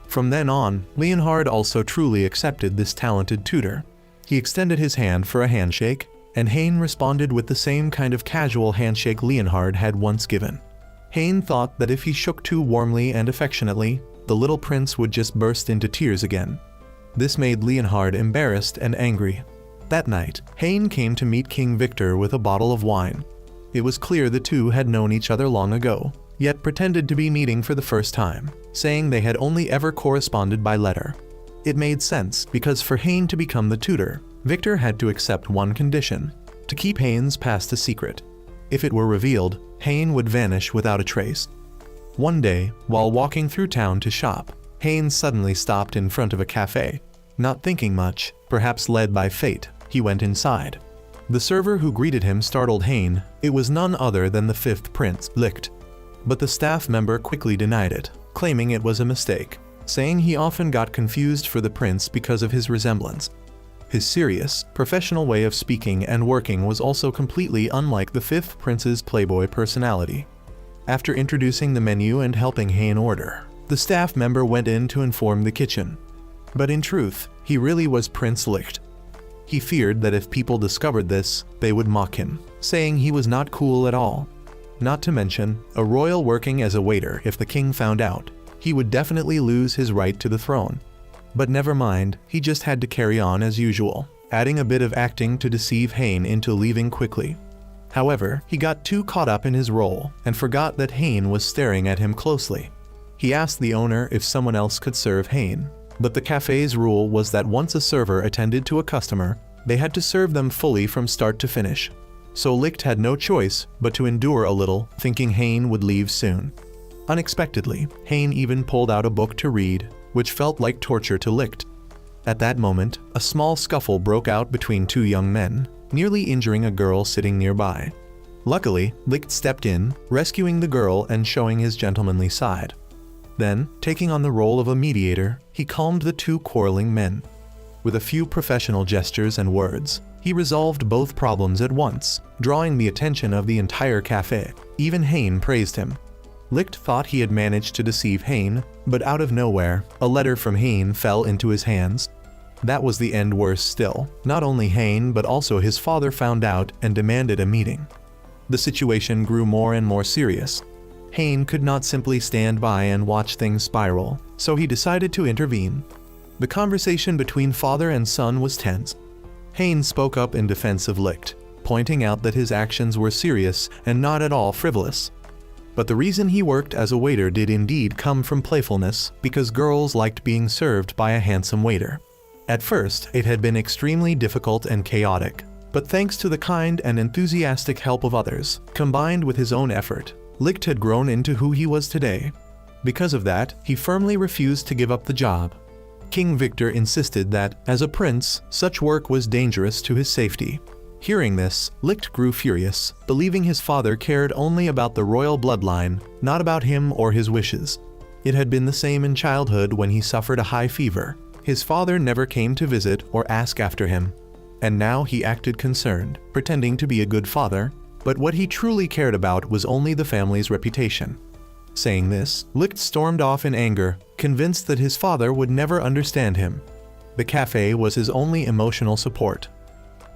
From then on, Leonhard also truly accepted this talented tutor. He extended his hand for a handshake, and Hein responded with the same kind of casual handshake Leonhard had once given. Hein thought that if he shook too warmly and affectionately, the little prince would just burst into tears again. This made Leonhard embarrassed and angry. That night, Hein came to meet King Victor with a bottle of wine. It was clear the two had known each other long ago, yet pretended to be meeting for the first time, saying they had only ever corresponded by letter. It made sense, because for Hein to become the tutor, Victor had to accept one condition: to keep Hein's past a secret. If it were revealed, Hein would vanish without a trace. One day, while walking through town to shop, Hein suddenly stopped in front of a cafe. Not thinking much, perhaps led by fate, he went inside. The server who greeted him startled Hein. It was none other than the 5th Prince, Licht. But the staff member quickly denied it, claiming it was a mistake, saying he often got confused for the prince because of his resemblance. His serious, professional way of speaking and working was also completely unlike the 5th Prince's playboy personality. After introducing the menu and helping Hein order, the staff member went in to inform the kitchen. But in truth, he really was Prince Licht. He feared that if people discovered this, they would mock him, saying he was not cool at all. Not to mention, a royal working as a waiter. If the king found out, he would definitely lose his right to the throne. But never mind, he just had to carry on as usual, adding a bit of acting to deceive Hein into leaving quickly. However, he got too caught up in his role and forgot that Hein was staring at him closely. He asked the owner if someone else could serve Hein, but the cafe's rule was that once a server attended to a customer, they had to serve them fully from start to finish. So Licht had no choice but to endure a little, thinking Hein would leave soon. Unexpectedly, Hein even pulled out a book to read, which felt like torture to Licht. At that moment, a small scuffle broke out between 2 young men, nearly injuring a girl sitting nearby. Luckily, Licht stepped in, rescuing the girl and showing his gentlemanly side. Then, taking on the role of a mediator, he calmed the 2 quarreling men. With a few professional gestures and words, he resolved both problems at once, drawing the attention of the entire cafe. Even Hein praised him. Licht thought he had managed to deceive Hein, but out of nowhere, a letter from Hein fell into his hands. That was the end. Worse still, not only Hein but also his father found out and demanded a meeting. The situation grew more and more serious. Hein could not simply stand by and watch things spiral, so he decided to intervene. The conversation between father and son was tense. Hein spoke up in defense of Licht, pointing out that his actions were serious and not at all frivolous. But the reason he worked as a waiter did indeed come from playfulness, because girls liked being served by a handsome waiter. At first, it had been extremely difficult and chaotic, but thanks to the kind and enthusiastic help of others, combined with his own effort, Licht had grown into who he was today. Because of that, he firmly refused to give up the job. King Victor insisted that, as a prince, such work was dangerous to his safety. Hearing this, Licht grew furious, believing his father cared only about the royal bloodline, not about him or his wishes. It had been the same in childhood when he suffered a high fever. His father never came to visit or ask after him. And now he acted concerned, pretending to be a good father, but what he truly cared about was only the family's reputation. Saying this, Licht stormed off in anger, convinced that his father would never understand him. The cafe was his only emotional support.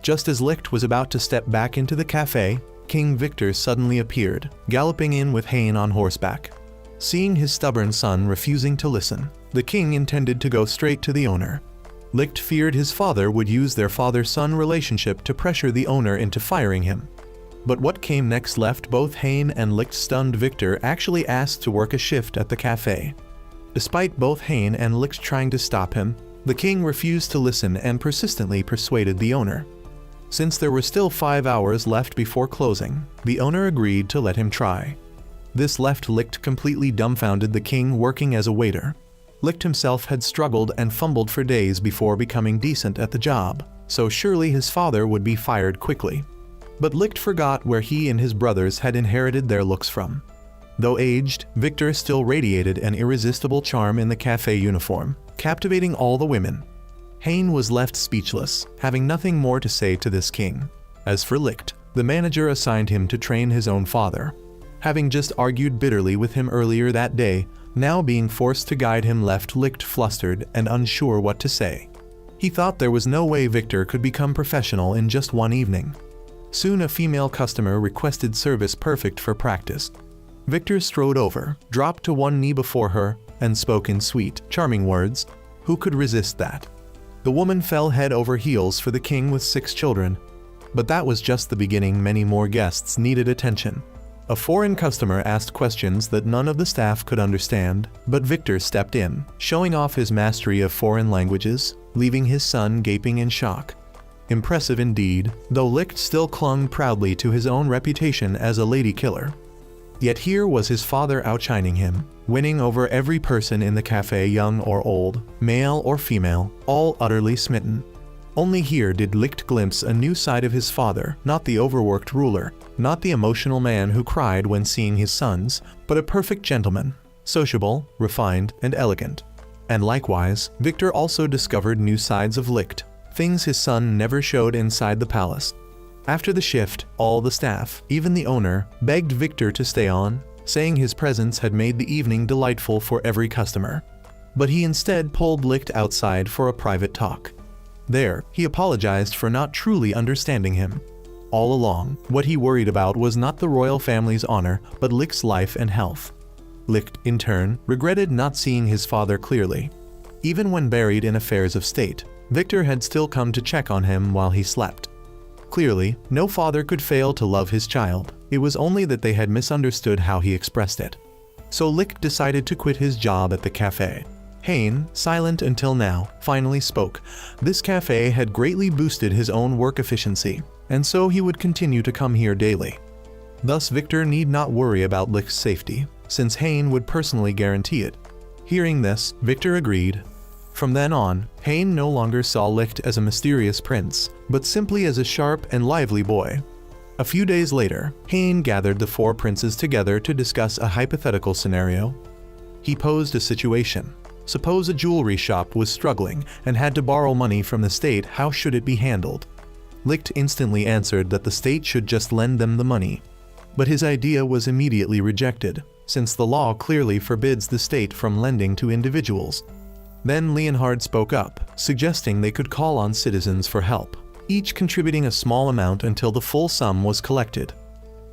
Just as Licht was about to step back into the cafe, King Victor suddenly appeared, galloping in with Hein on horseback. Seeing his stubborn son refusing to listen, the king intended to go straight to the owner. Licht feared his father would use their father-son relationship to pressure the owner into firing him. But what came next left both Hein and Licht stunned. Victor actually asked to work a shift at the cafe. Despite both Hein and Licht trying to stop him, the king refused to listen and persistently persuaded the owner. Since there were still 5 hours left before closing, the owner agreed to let him try. This left Licht completely dumbfounded, the king working as a waiter. Licht himself had struggled and fumbled for days before becoming decent at the job, so surely his father would be fired quickly. But Licht forgot where he and his brothers had inherited their looks from. Though aged, Victor still radiated an irresistible charm in the cafe uniform, captivating all the women. Hein was left speechless, having nothing more to say to this king. As for Licht, the manager assigned him to train his own father. Having just argued bitterly with him earlier that day, now being forced to guide him left Licht flustered and unsure what to say. He thought there was no way Victor could become professional in just one evening. Soon a female customer requested service perfect for practice. Victor strode over, dropped to one knee before her, and spoke in sweet, charming words. Who could resist that? The woman fell head over heels for the king with 6 children. But that was just the beginning. Many more guests needed attention. A foreign customer asked questions that none of the staff could understand, but Victor stepped in, showing off his mastery of foreign languages, leaving his son gaping in shock. Impressive indeed, though Licht still clung proudly to his own reputation as a lady killer. Yet here was his father outshining him, winning over every person in the cafe, young or old, male or female, all utterly smitten. Only here did Licht glimpse a new side of his father, not the overworked ruler, not the emotional man who cried when seeing his sons, but a perfect gentleman, sociable, refined, and elegant. And likewise, Victor also discovered new sides of Licht, things his son never showed inside the palace. After the shift, all the staff, even the owner, begged Victor to stay on, saying his presence had made the evening delightful for every customer. But he instead pulled Licht outside for a private talk. There, he apologized for not truly understanding him. All along, what he worried about was not the royal family's honor, but Licht's life and health. Licht, in turn, regretted not seeing his father clearly. Even when buried in affairs of state, Victor had still come to check on him while he slept. Clearly, no father could fail to love his child. It was only that they had misunderstood how he expressed it. So Licht decided to quit his job at the cafe. Hein, silent until now, finally spoke. This cafe had greatly boosted his own work efficiency, and so he would continue to come here daily. Thus Victor need not worry about Licht's safety, since Hein would personally guarantee it. Hearing this, Victor agreed. From then on, Hein no longer saw Licht as a mysterious prince, but simply as a sharp and lively boy. A few days later, Hein gathered the 4 princes together to discuss a hypothetical scenario. He posed a situation. Suppose a jewelry shop was struggling and had to borrow money from the state. How should it be handled? Licht instantly answered that the state should just lend them the money. But his idea was immediately rejected, since the law clearly forbids the state from lending to individuals. Then Leonhard spoke up, suggesting they could call on citizens for help, each contributing a small amount until the full sum was collected.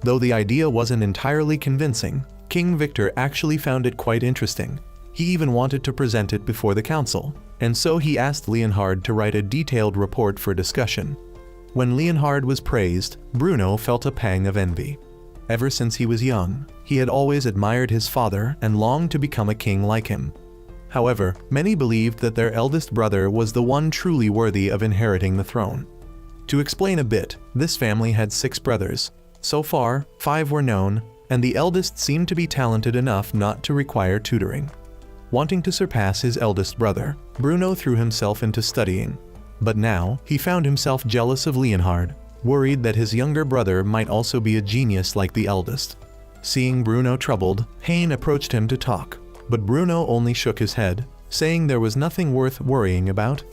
Though the idea wasn't entirely convincing, King Victor actually found it quite interesting. He even wanted to present it before the council, and so he asked Leonhard to write a detailed report for discussion. When Leonhard was praised, Bruno felt a pang of envy. Ever since he was young, he had always admired his father and longed to become a king like him. However, many believed that their eldest brother was the one truly worthy of inheriting the throne. To explain a bit, this family had 6 brothers. So far, 5 were known, and the eldest seemed to be talented enough not to require tutoring. Wanting to surpass his eldest brother, Bruno threw himself into studying. But now, he found himself jealous of Leonhard, worried that his younger brother might also be a genius like the eldest. Seeing Bruno troubled, Hein approached him to talk, but Bruno only shook his head, saying there was nothing worth worrying about.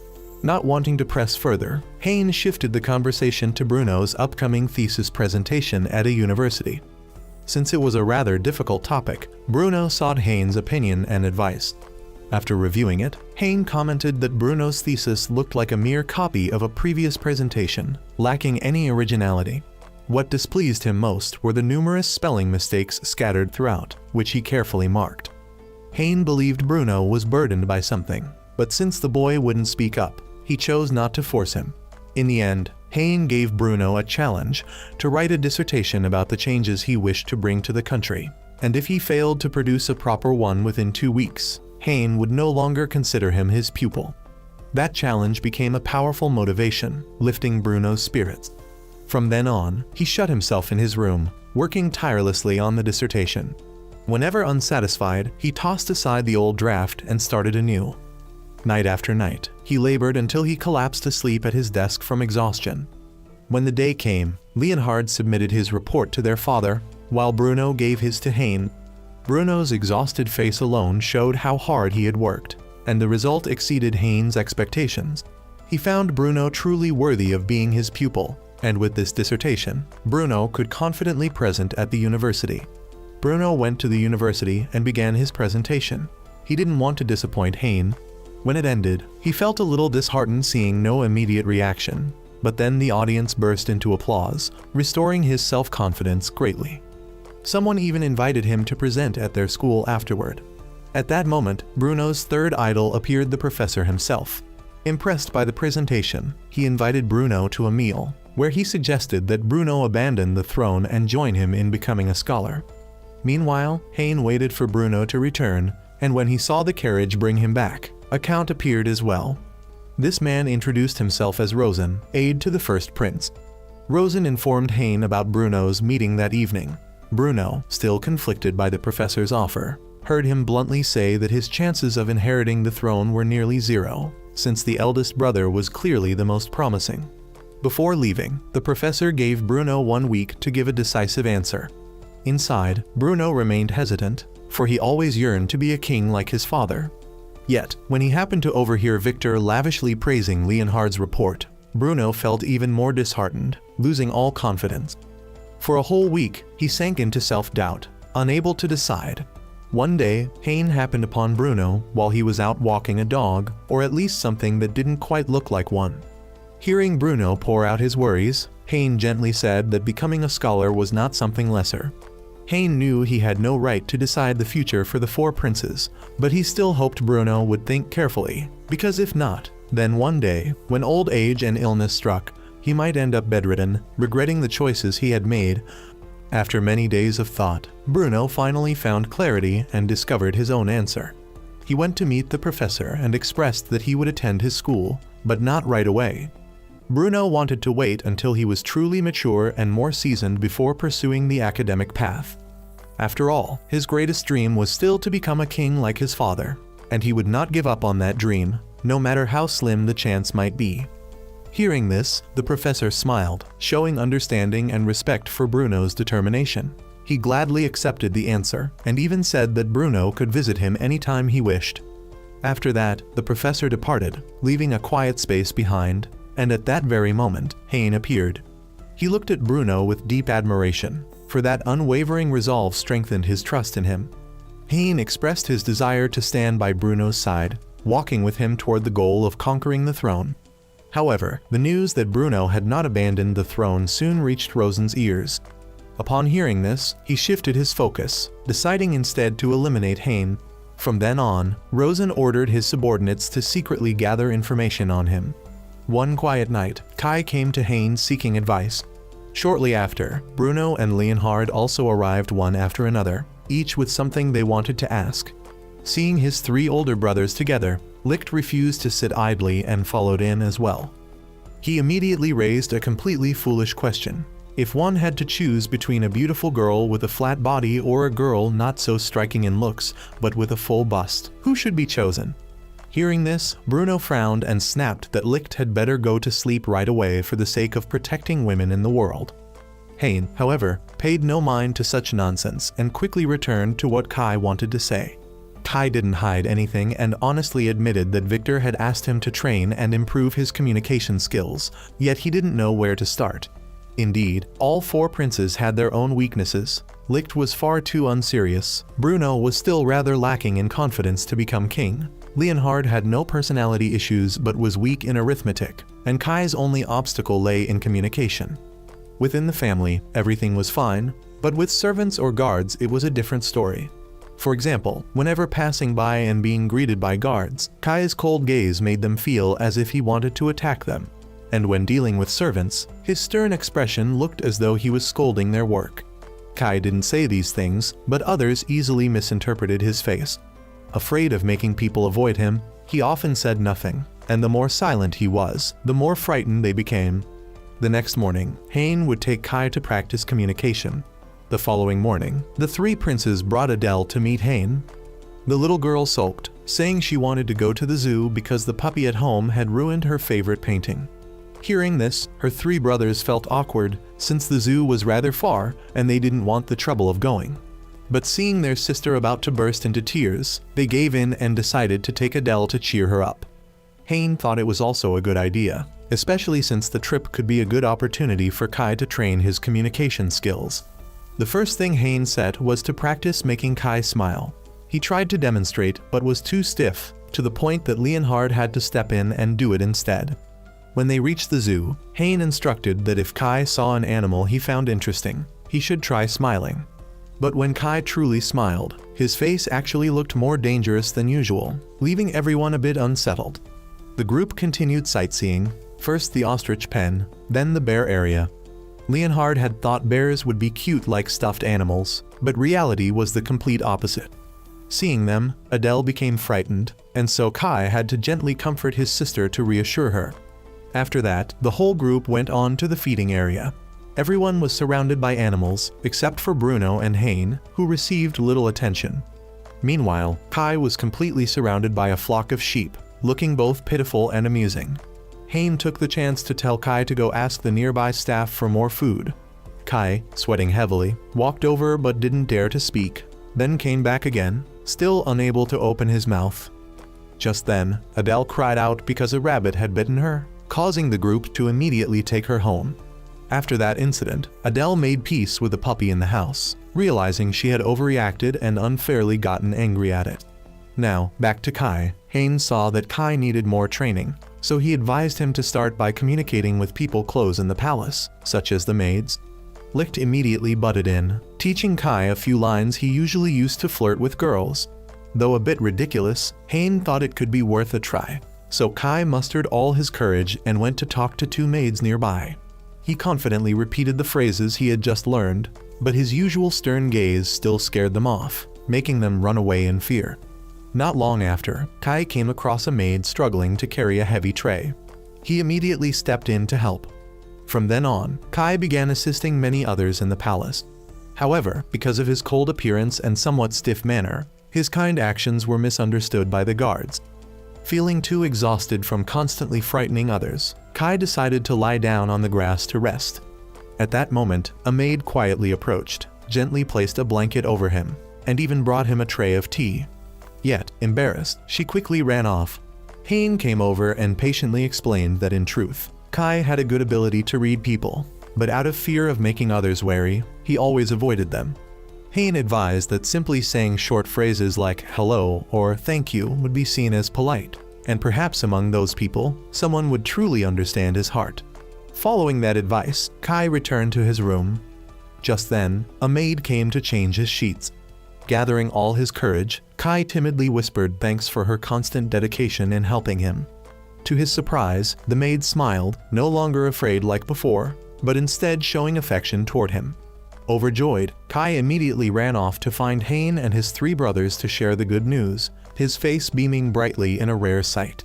Not wanting to press further, Hein shifted the conversation to Bruno's upcoming thesis presentation at a university. Since it was a rather difficult topic, Bruno sought Hein's opinion and advice. After reviewing it, Hein commented that Bruno's thesis looked like a mere copy of a previous presentation, lacking any originality. What displeased him most were the numerous spelling mistakes scattered throughout, which he carefully marked. Hein believed Bruno was burdened by something, but since the boy wouldn't speak up, he chose not to force him. In the end, Hein gave Bruno a challenge to write a dissertation about the changes he wished to bring to the country, and if he failed to produce a proper one within 2 weeks, Hein would no longer consider him his pupil. That challenge became a powerful motivation, lifting Bruno's spirits. From then on, he shut himself in his room, working tirelessly on the dissertation. Whenever unsatisfied, he tossed aside the old draft and started anew. Night after night, he labored until he collapsed asleep at his desk from exhaustion. When the day came, Leonhard submitted his report to their father, while Bruno gave his to Hein. Bruno's exhausted face alone showed how hard he had worked, and the result exceeded Hein's expectations. He found Bruno truly worthy of being his pupil, and with this dissertation, Bruno could confidently present at the university. Bruno went to the university and began his presentation. He didn't want to disappoint Hein. When it ended, he felt a little disheartened seeing no immediate reaction, but then the audience burst into applause, restoring his self-confidence greatly. Someone even invited him to present at their school afterward. At that moment, Bruno's third idol appeared, the professor himself. Impressed by the presentation, he invited Bruno to a meal, where he suggested that Bruno abandon the throne and join him in becoming a scholar. Meanwhile, Hein waited for Bruno to return, and when he saw the carriage bring him back, a count appeared as well. This man introduced himself as Rosen, aide to the first prince. Rosen informed Hein about Bruno's meeting that evening. Bruno, still conflicted by the professor's offer, heard him bluntly say that his chances of inheriting the throne were nearly zero, since the eldest brother was clearly the most promising. Before leaving, the professor gave Bruno 1 week to give a decisive answer. Inside, Bruno remained hesitant, for he always yearned to be a king like his father. Yet, when he happened to overhear Victor lavishly praising Leonhard's report, Bruno felt even more disheartened, losing all confidence. For a whole week, he sank into self-doubt, unable to decide. One day, Hein happened upon Bruno while he was out walking a dog, or at least something that didn't quite look like one. Hearing Bruno pour out his worries, Hein gently said that becoming a scholar was not something lesser. Hein knew he had no right to decide the future for the 4 princes, but he still hoped Bruno would think carefully, because if not, then one day, when old age and illness struck, he might end up bedridden, regretting the choices he had made. After many days of thought, Bruno finally found clarity and discovered his own answer. He went to meet the professor and expressed that he would attend his school, but not right away. Bruno wanted to wait until he was truly mature and more seasoned before pursuing the academic path. After all, his greatest dream was still to become a king like his father, and he would not give up on that dream, no matter how slim the chance might be. Hearing this, the professor smiled, showing understanding and respect for Bruno's determination. He gladly accepted the answer, and even said that Bruno could visit him anytime he wished. After that, the professor departed, leaving a quiet space behind, and at that very moment, Hein appeared. He looked at Bruno with deep admiration, for that unwavering resolve strengthened his trust in him. Hein expressed his desire to stand by Bruno's side, walking with him toward the goal of conquering the throne. However, the news that Bruno had not abandoned the throne soon reached Rosen's ears. Upon hearing this, he shifted his focus, deciding instead to eliminate Hein. From then on, Rosen ordered his subordinates to secretly gather information on him. One quiet night, Kai came to Hein seeking advice. Shortly after, Bruno and Leonhard also arrived one after another, each with something they wanted to ask. Seeing his 3 older brothers together, Licht refused to sit idly and followed in as well. He immediately raised a completely foolish question. If one had to choose between a beautiful girl with a flat body or a girl not so striking in looks, but with a full bust, who should be chosen? Hearing this, Bruno frowned and snapped that Licht had better go to sleep right away for the sake of protecting women in the world. Hein, however, paid no mind to such nonsense and quickly returned to what Kai wanted to say. Kai didn't hide anything and honestly admitted that Victor had asked him to train and improve his communication skills, yet he didn't know where to start. Indeed, all 4 princes had their own weaknesses. Licht was far too unserious, Bruno was still rather lacking in confidence to become king, Leonhard had no personality issues but was weak in arithmetic, and Kai's only obstacle lay in communication. Within the family, everything was fine, but with servants or guards it was a different story. For example, whenever passing by and being greeted by guards, Kai's cold gaze made them feel as if he wanted to attack them. And when dealing with servants, his stern expression looked as though he was scolding their work. Kai didn't say these things, but others easily misinterpreted his face. Afraid of making people avoid him, he often said nothing, and the more silent he was, the more frightened they became. The next morning, Hein would take Kai to practice communication. The following morning, the 3 princes brought Adele to meet Hein. The little girl sulked, saying she wanted to go to the zoo because the puppy at home had ruined her favorite painting. Hearing this, her 3 brothers felt awkward since the zoo was rather far and they didn't want the trouble of going. But seeing their sister about to burst into tears, they gave in and decided to take Adele to cheer her up. Hein thought it was also a good idea, especially since the trip could be a good opportunity for Kai to train his communication skills. The first thing Hein said was to practice making Kai smile. He tried to demonstrate but was too stiff, to the point that Leonhard had to step in and do it instead. When they reached the zoo, Hein instructed that if Kai saw an animal he found interesting, he should try smiling. But when Kai truly smiled, his face actually looked more dangerous than usual, leaving everyone a bit unsettled. The group continued sightseeing, first the ostrich pen, then the bear area. Leonhard had thought bears would be cute like stuffed animals, but reality was the complete opposite. Seeing them, Adele became frightened, and so Kai had to gently comfort his sister to reassure her. After that, the whole group went on to the feeding area. Everyone was surrounded by animals, except for Bruno and Hein, who received little attention. Meanwhile, Kai was completely surrounded by a flock of sheep, looking both pitiful and amusing. Hein took the chance to tell Kai to go ask the nearby staff for more food. Kai, sweating heavily, walked over but didn't dare to speak, then came back again, still unable to open his mouth. Just then, Adele cried out because a rabbit had bitten her, causing the group to immediately take her home. After that incident, Adele made peace with the puppy in the house, realizing she had overreacted and unfairly gotten angry at it. Now, back to Kai. Hein saw that Kai needed more training, so he advised him to start by communicating with people close in the palace, such as the maids. Licht immediately butted in, teaching Kai a few lines he usually used to flirt with girls. Though a bit ridiculous, Hein thought it could be worth a try, so Kai mustered all his courage and went to talk to 2 maids nearby. He confidently repeated the phrases he had just learned, but his usual stern gaze still scared them off, making them run away in fear. Not long after, Kai came across a maid struggling to carry a heavy tray. He immediately stepped in to help. From then on, Kai began assisting many others in the palace. However, because of his cold appearance and somewhat stiff manner, his kind actions were misunderstood by the guards. Feeling too exhausted from constantly frightening others, Kai decided to lie down on the grass to rest. At that moment, a maid quietly approached, gently placed a blanket over him, and even brought him a tray of tea. Yet, embarrassed, she quickly ran off. Hein came over and patiently explained that in truth, Kai had a good ability to read people, but out of fear of making others wary, he always avoided them. Hein advised that simply saying short phrases like hello or thank you would be seen as polite, and perhaps among those people, someone would truly understand his heart. Following that advice, Kai returned to his room. Just then, a maid came to change his sheets. Gathering all his courage, Kai timidly whispered thanks for her constant dedication in helping him. To his surprise, the maid smiled, no longer afraid like before, but instead showing affection toward him. Overjoyed, Kai immediately ran off to find Hein and his 3 brothers to share the good news, his face beaming brightly in a rare sight.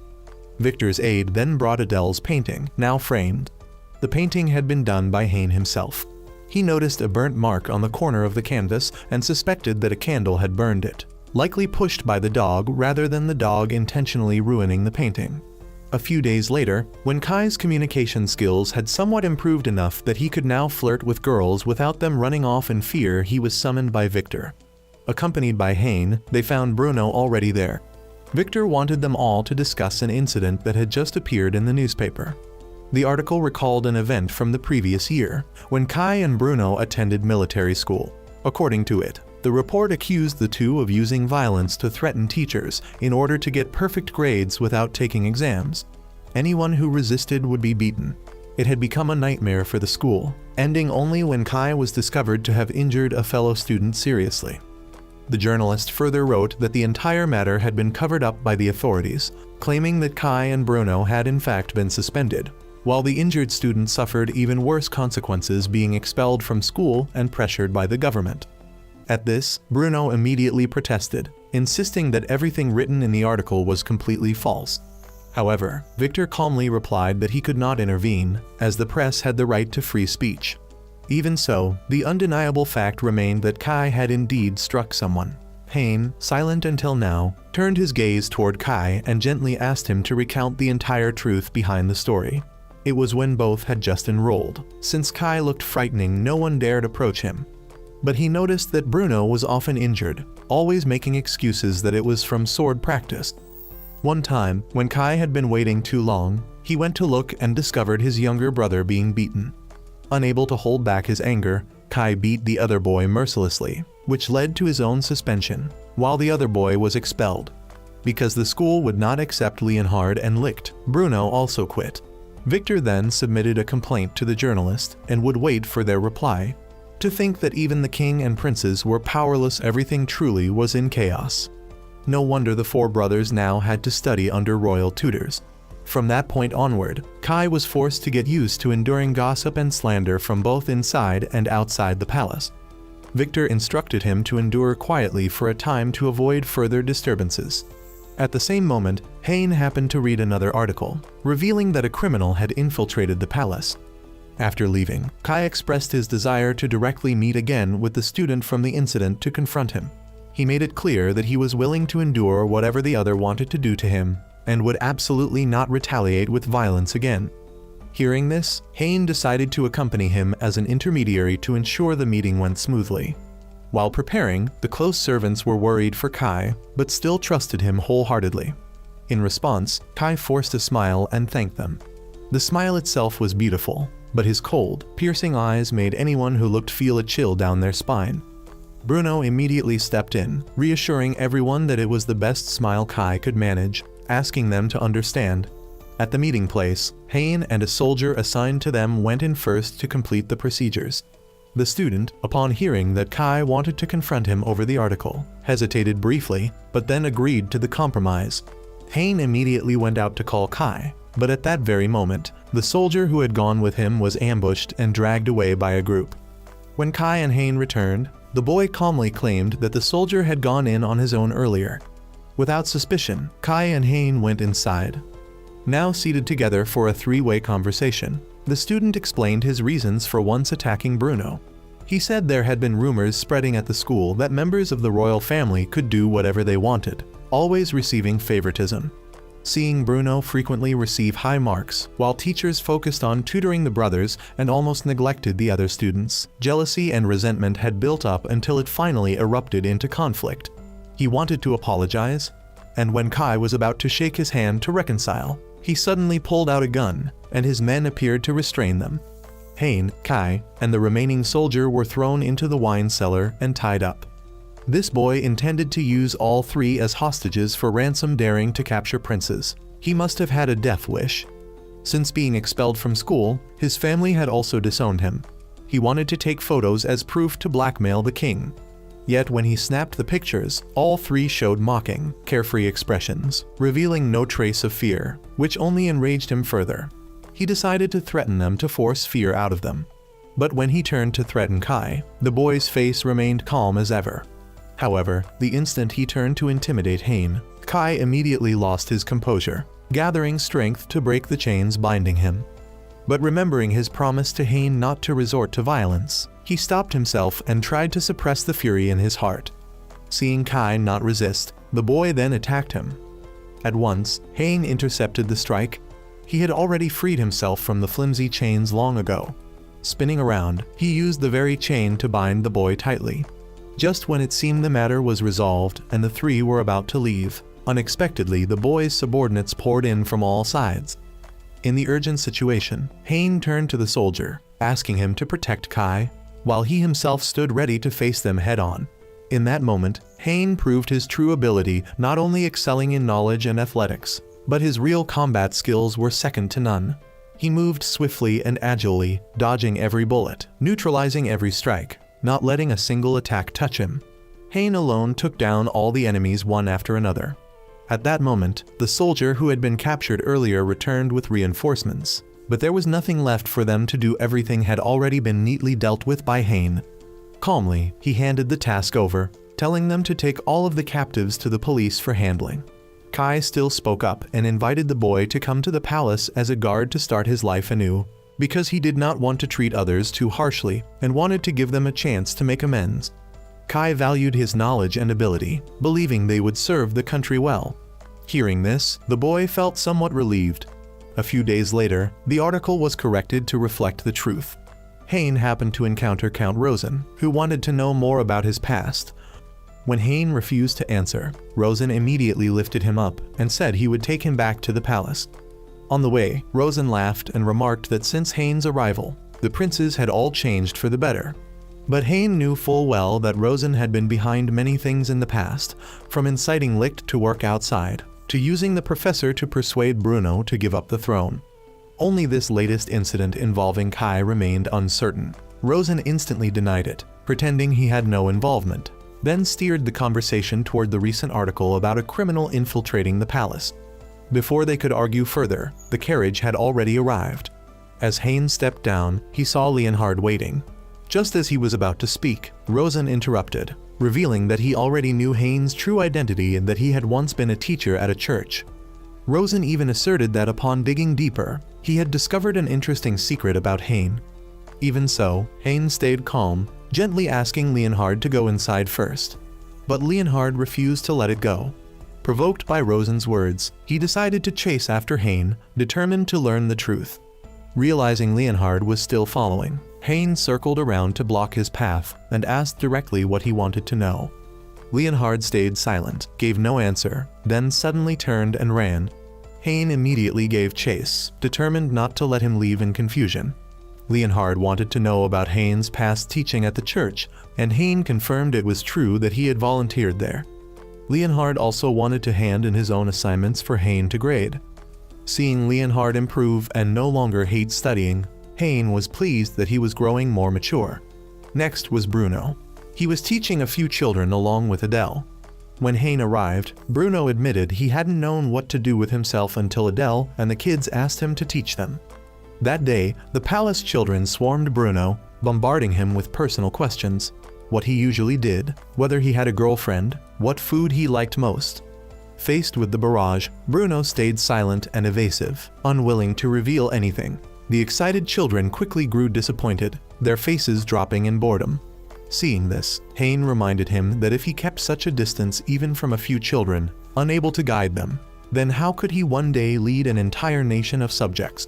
Victor's aide then brought Adele's painting, now framed. The painting had been done by Hein himself. He noticed a burnt mark on the corner of the canvas and suspected that a candle had burned it. likely pushed by the dog rather than the dog intentionally ruining the painting. A few days later, when Kai's communication skills had somewhat improved enough that he could now flirt with girls without them running off in fear, he was summoned by Victor. Accompanied by Hein, they found Bruno already there. Victor wanted them all to discuss an incident that had just appeared in the newspaper. The article recalled an event from the previous year, when Kai and Bruno attended military school. According to it, the report accused the two of using violence to threaten teachers in order to get perfect grades without taking exams. Anyone who resisted would be beaten. It had become a nightmare for the school, ending only when Kai was discovered to have injured a fellow student seriously. The journalist further wrote that the entire matter had been covered up by the authorities, claiming that Kai and Bruno had in fact been suspended, while the injured student suffered even worse consequences, being expelled from school and pressured by the government. At this, Bruno immediately protested, insisting that everything written in the article was completely false. However, Victor calmly replied that he could not intervene, as the press had the right to free speech. Even so, the undeniable fact remained that Kai had indeed struck someone. Hein, silent until now, turned his gaze toward Kai and gently asked him to recount the entire truth behind the story. It was when both had just enrolled. Since Kai looked frightening, no one dared approach him. But he noticed that Bruno was often injured, always making excuses that it was from sword practice. One time, when Kai had been waiting too long, he went to look and discovered his younger brother being beaten. Unable to hold back his anger, Kai beat the other boy mercilessly, which led to his own suspension, while the other boy was expelled. Because the school would not accept Leonhard and Licht, Bruno also quit. Victor then submitted a complaint to the journalist and would wait for their reply. To think that even the king and princes were powerless, everything truly was in chaos. No wonder the four brothers now had to study under royal tutors. From that point onward, Kai was forced to get used to enduring gossip and slander from both inside and outside the palace. Victor instructed him to endure quietly for a time to avoid further disturbances. At the same moment, Hein happened to read another article, revealing that a criminal had infiltrated the palace. After leaving, Kai expressed his desire to directly meet again with the student from the incident to confront him. He made it clear that he was willing to endure whatever the other wanted to do to him, and would absolutely not retaliate with violence again. Hearing this, Hein decided to accompany him as an intermediary to ensure the meeting went smoothly. While preparing, the close servants were worried for Kai, but still trusted him wholeheartedly. In response, Kai forced a smile and thanked them. The smile itself was beautiful, but his cold, piercing eyes made anyone who looked feel a chill down their spine. Bruno immediately stepped in, reassuring everyone that it was the best smile Kai could manage, asking them to understand. At the meeting place, Hein and a soldier assigned to them went in first to complete the procedures. The student, upon hearing that Kai wanted to confront him over the article, hesitated briefly, but then agreed to the compromise. Hein immediately went out to call Kai, but at that very moment, the soldier who had gone with him was ambushed and dragged away by a group. When Kai and Hein returned, the boy calmly claimed that the soldier had gone in on his own earlier. Without suspicion, Kai and Hein went inside. Now seated together for a three-way conversation, the student explained his reasons for once attacking Bruno. He said there had been rumors spreading at the school that members of the royal family could do whatever they wanted, always receiving favoritism. Seeing Bruno frequently receive high marks, while teachers focused on tutoring the brothers and almost neglected the other students, jealousy and resentment had built up until it finally erupted into conflict. He wanted to apologize, and when Kai was about to shake his hand to reconcile, he suddenly pulled out a gun, and his men appeared to restrain them. Hein, Kai, and the remaining soldier were thrown into the wine cellar and tied up. This boy intended to use all three as hostages for ransom, daring to capture princes. He must have had a death wish. Since being expelled from school, his family had also disowned him. He wanted to take photos as proof to blackmail the king. Yet when he snapped the pictures, all three showed mocking, carefree expressions, revealing no trace of fear, which only enraged him further. He decided to threaten them to force fear out of them. But when he turned to threaten Kai, the boy's face remained calm as ever. However, the instant he turned to intimidate Hein, Kai immediately lost his composure, gathering strength to break the chains binding him. But remembering his promise to Hein not to resort to violence, he stopped himself and tried to suppress the fury in his heart. Seeing Kai not resist, the boy then attacked him. At once, Hain intercepted the strike. He had already freed himself from the flimsy chains long ago. Spinning around, he used the very chain to bind the boy tightly. Just when it seemed the matter was resolved and the three were about to leave, unexpectedly the boy's subordinates poured in from all sides. In the urgent situation, Hain turned to the soldier, asking him to protect Kai, while he himself stood ready to face them head-on. In that moment, Hain proved his true ability, not only excelling in knowledge and athletics, but his real combat skills were second to none. He moved swiftly and agilely, dodging every bullet, neutralizing every strike, not letting a single attack touch him. Hain alone took down all the enemies one after another. At that moment, the soldier who had been captured earlier returned with reinforcements, but there was nothing left for them to do. Everything had already been neatly dealt with by Hain. Calmly, he handed the task over, telling them to take all of the captives to the police for handling. Kai still spoke up and invited the boy to come to the palace as a guard to start his life anew, because he did not want to treat others too harshly and wanted to give them a chance to make amends. Kai valued his knowledge and ability, believing they would serve the country well. Hearing this, the boy felt somewhat relieved. A few days later, the article was corrected to reflect the truth. Hain happened to encounter Count Rosen, who wanted to know more about his past. When Hain refused to answer, Rosen immediately lifted him up and said he would take him back to the palace. On the way, Rosen laughed and remarked that since Hain's arrival, the princes had all changed for the better. But Hain knew full well that Rosen had been behind many things in the past, from inciting Licht to work outside, to using the professor to persuade Bruno to give up the throne. Only this latest incident involving Kai remained uncertain. Rosen instantly denied it, pretending he had no involvement, then steered the conversation toward the recent article about a criminal infiltrating the palace. Before they could argue further, the carriage had already arrived. As Hain stepped down, he saw Leonhard waiting. Just as he was about to speak, Rosen interrupted, revealing that he already knew Hain's true identity and that he had once been a teacher at a church. Rosen even asserted that upon digging deeper, he had discovered an interesting secret about Hain. Even so, Hain stayed calm, gently asking Leonhard to go inside first. But Leonhard refused to let it go. Provoked by Rosen's words, he decided to chase after Hain, determined to learn the truth. Realizing Leonhard was still following, Hain circled around to block his path and asked directly what he wanted to know. Leonhard stayed silent, gave no answer, then suddenly turned and ran. Hain immediately gave chase, determined not to let him leave in confusion. Leonhard wanted to know about Hain's past teaching at the church, and Hain confirmed it was true that he had volunteered there. Leonhard also wanted to hand in his own assignments for Hain to grade. Seeing Leonhard improve and no longer hate studying, Hain was pleased that he was growing more mature. Next was Bruno. He was teaching a few children along with Adele. When Hain arrived, Bruno admitted he hadn't known what to do with himself until Adele and the kids asked him to teach them. That day, the palace children swarmed Bruno, bombarding him with personal questions. What he usually did, whether he had a girlfriend, what food he liked most. Faced with the barrage, Bruno stayed silent and evasive, unwilling to reveal anything. The excited children quickly grew disappointed, their faces dropping in boredom. Seeing this, Hain reminded him that if he kept such a distance even from a few children, unable to guide them, then how could he one day lead an entire nation of subjects?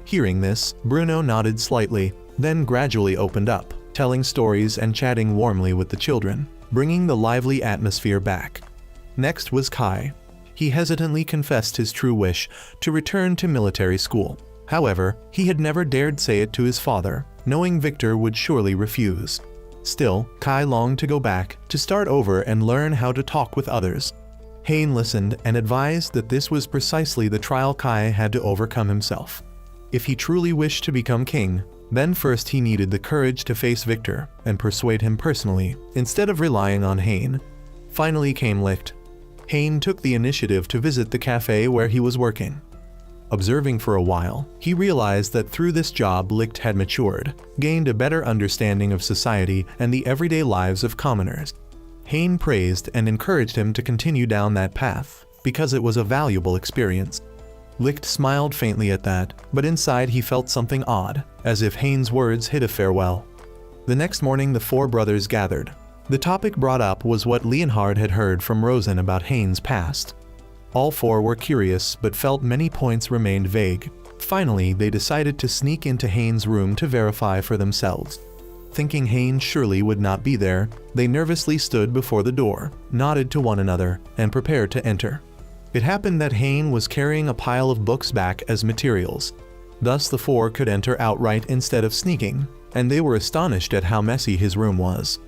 Hearing this, Bruno nodded slightly, then gradually opened up, telling stories and chatting warmly with the children, bringing the lively atmosphere back. Next was Kai. He hesitantly confessed his true wish to return to military school. However, he had never dared say it to his father, knowing Victor would surely refuse. Still, Kai longed to go back, to start over and learn how to talk with others. Hain listened and advised that this was precisely the trial Kai had to overcome himself. If he truly wished to become king, then first he needed the courage to face Victor and persuade him personally, instead of relying on Hain. Finally came Licht. Hain took the initiative to visit the cafe where he was working. Observing for a while, he realized that through this job Licht had matured, gained a better understanding of society and the everyday lives of commoners. Hain praised and encouraged him to continue down that path, because it was a valuable experience. Licht smiled faintly at that, but inside he felt something odd, as if Hain's words hid a farewell. The next morning the four brothers gathered. The topic brought up was what Leonhard had heard from Rosen about Hayne's past. All four were curious but felt many points remained vague. Finally, they decided to sneak into Hayne's room to verify for themselves. Thinking Hayne surely would not be there, they nervously stood before the door, nodded to one another, and prepared to enter. It happened that Hayne was carrying a pile of books back as materials. Thus the four could enter outright instead of sneaking, and they were astonished at how messy his room was.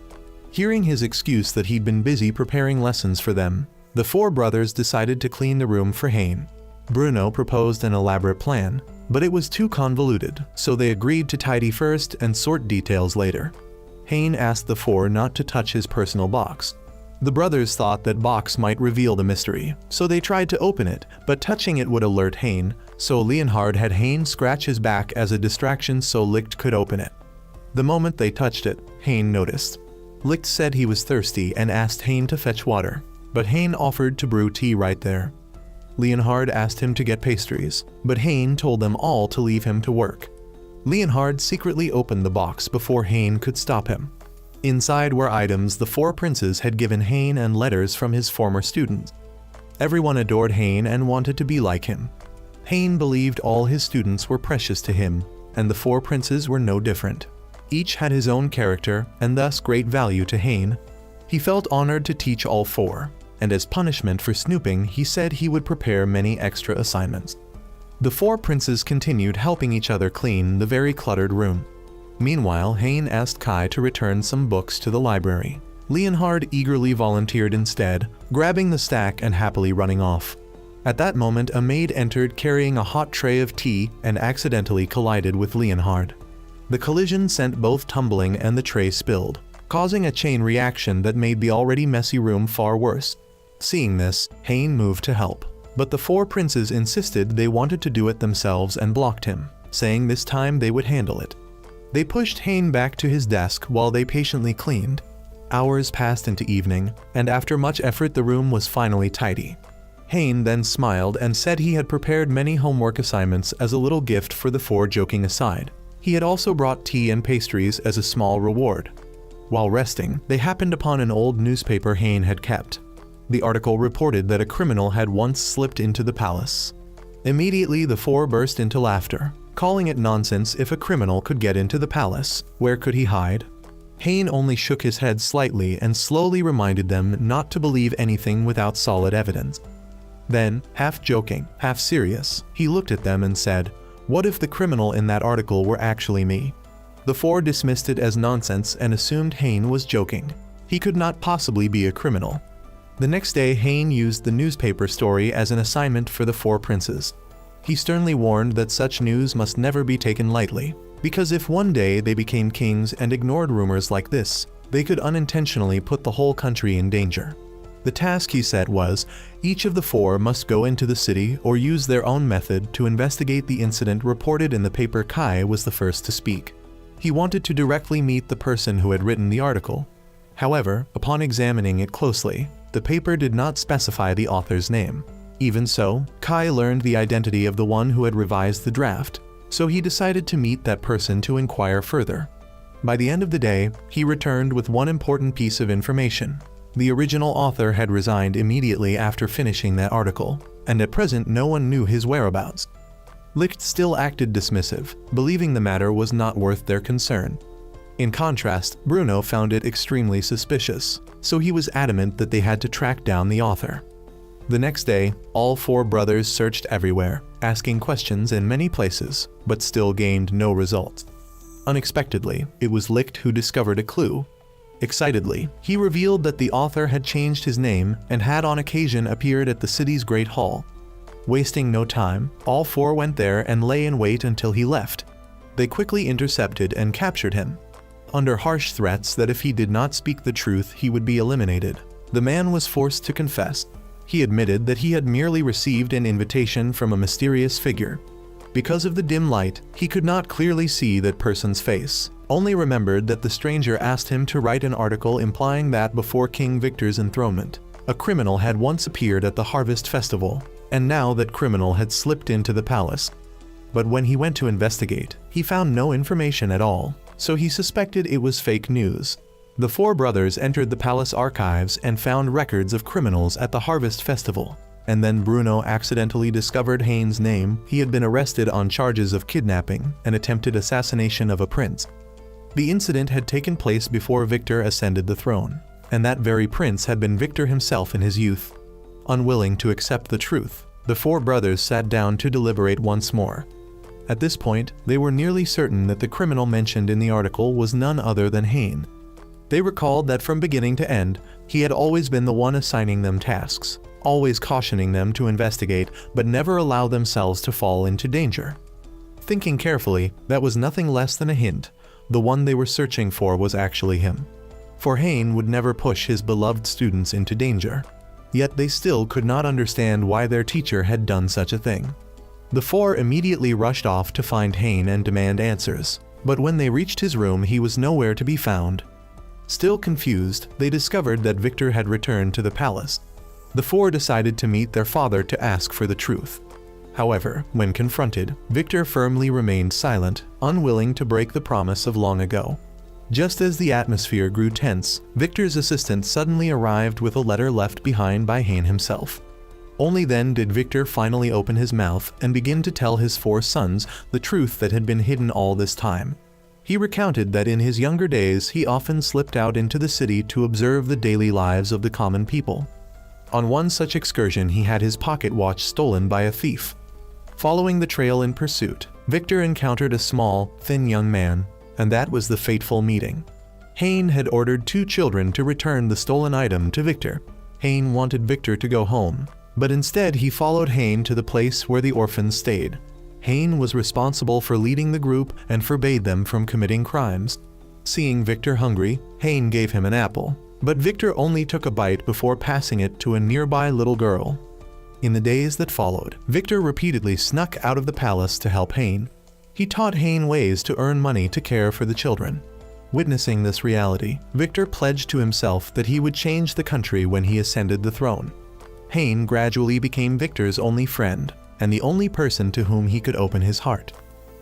Hearing his excuse that he'd been busy preparing lessons for them, the four brothers decided to clean the room for Hayne. Bruno proposed an elaborate plan, but it was too convoluted, so they agreed to tidy first and sort details later. Hayne asked the four not to touch his personal box. The brothers thought that box might reveal the mystery, so they tried to open it, but touching it would alert Hayne, so Leonhard had Hayne scratch his back as a distraction so Licht could open it. The moment they touched it, Hayne noticed. Licht said he was thirsty and asked Hayne to fetch water, but Hayne offered to brew tea right there. Leonhard asked him to get pastries, but Hayne told them all to leave him to work. Leonhard secretly opened the box before Hayne could stop him. Inside were items the four princes had given Hayne and letters from his former students. Everyone adored Hayne and wanted to be like him. Hayne believed all his students were precious to him, and the four princes were no different. Each had his own character and thus great value to Hayne. He felt honored to teach all four, and as punishment for snooping, he said he would prepare many extra assignments. The four princes continued helping each other clean the very cluttered room. Meanwhile, Hayne asked Kai to return some books to the library. Leonhard eagerly volunteered instead, grabbing the stack and happily running off. At that moment, a maid entered carrying a hot tray of tea and accidentally collided with Leonhard. The collision sent both tumbling and the tray spilled, causing a chain reaction that made the already messy room far worse. Seeing this, Hayne moved to help, but the four princes insisted they wanted to do it themselves and blocked him, saying this time they would handle it. They pushed Hayne back to his desk while they patiently cleaned. Hours passed into evening, and after much effort the room was finally tidy. Hayne then smiled and said he had prepared many homework assignments as a little gift for the four, joking aside. He had also brought tea and pastries as a small reward. While resting, they happened upon an old newspaper Hayne had kept. The article reported that a criminal had once slipped into the palace. Immediately the four burst into laughter, calling it nonsense. If a criminal could get into the palace, where could he hide? Hayne only shook his head slightly and slowly reminded them not to believe anything without solid evidence. Then, half joking, half serious, he looked at them and said, "What if the criminal in that article were actually me?" The four dismissed it as nonsense and assumed Hayne was joking. He could not possibly be a criminal. The next day, Hayne used the newspaper story as an assignment for the four princes. He sternly warned that such news must never be taken lightly, because if one day they became kings and ignored rumors like this, they could unintentionally put the whole country in danger. The task he set was, each of the four must go into the city or use their own method to investigate the incident reported in the paper. Kai was the first to speak. He wanted to directly meet the person who had written the article. However, upon examining it closely, the paper did not specify the author's name. Even so, Kai learned the identity of the one who had revised the draft, so he decided to meet that person to inquire further. By the end of the day, he returned with one important piece of information. The original author had resigned immediately after finishing that article, and at present no one knew his whereabouts. Licht still acted dismissive, believing the matter was not worth their concern. In contrast, Bruno found it extremely suspicious, so he was adamant that they had to track down the author. The next day, all four brothers searched everywhere, asking questions in many places, but still gained no results. Unexpectedly, it was Licht who discovered a clue. Excitedly, he revealed that the author had changed his name and had on occasion appeared at the city's Great Hall. Wasting no time, all four went there and lay in wait until he left. They quickly intercepted and captured him. Under harsh threats that if he did not speak the truth he would be eliminated, the man was forced to confess. He admitted that he had merely received an invitation from a mysterious figure. Because of the dim light, he could not clearly see that person's face, only remembered that the stranger asked him to write an article implying that before King Victor's enthronement, a criminal had once appeared at the Harvest Festival, and now that criminal had slipped into the palace. But when he went to investigate, he found no information at all, so he suspected it was fake news. The four brothers entered the palace archives and found records of criminals at the harvest festival. And then Bruno accidentally discovered Hane's name. He had been arrested on charges of kidnapping and attempted assassination of a prince. The incident had taken place before Victor ascended the throne, and that very prince had been Victor himself in his youth. Unwilling to accept the truth, the four brothers sat down to deliberate once more. At this point, they were nearly certain that the criminal mentioned in the article was none other than Hane. They recalled that from beginning to end, he had always been the one assigning them tasks, always cautioning them to investigate but never allow themselves to fall into danger. Thinking carefully, that was nothing less than a hint. The one they were searching for was actually him. For Hane would never push his beloved students into danger. Yet they still could not understand why their teacher had done such a thing. The four immediately rushed off to find Hane and demand answers, but when they reached his room he was nowhere to be found. Still confused, they discovered that Victor had returned to the palace. The four decided to meet their father to ask for the truth. However, when confronted, Victor firmly remained silent, unwilling to break the promise of long ago. Just as the atmosphere grew tense, Victor's assistant suddenly arrived with a letter left behind by Hane himself. Only then did Victor finally open his mouth and begin to tell his four sons the truth that had been hidden all this time. He recounted that in his younger days he often slipped out into the city to observe the daily lives of the common people. On one such excursion he had his pocket watch stolen by a thief. Following the trail in pursuit, Victor encountered a small, thin young man, and that was the fateful meeting. Hane had ordered two children to return the stolen item to Victor. Hane wanted Victor to go home, but instead he followed Hane to the place where the orphans stayed. Hane was responsible for leading the group and forbade them from committing crimes. Seeing Victor hungry, Hane gave him an apple, but Victor only took a bite before passing it to a nearby little girl. In the days that followed, Victor repeatedly snuck out of the palace to help Hane. He taught Hane ways to earn money to care for the children. Witnessing this reality, Victor pledged to himself that he would change the country when he ascended the throne. Hane gradually became Victor's only friend, and the only person to whom he could open his heart.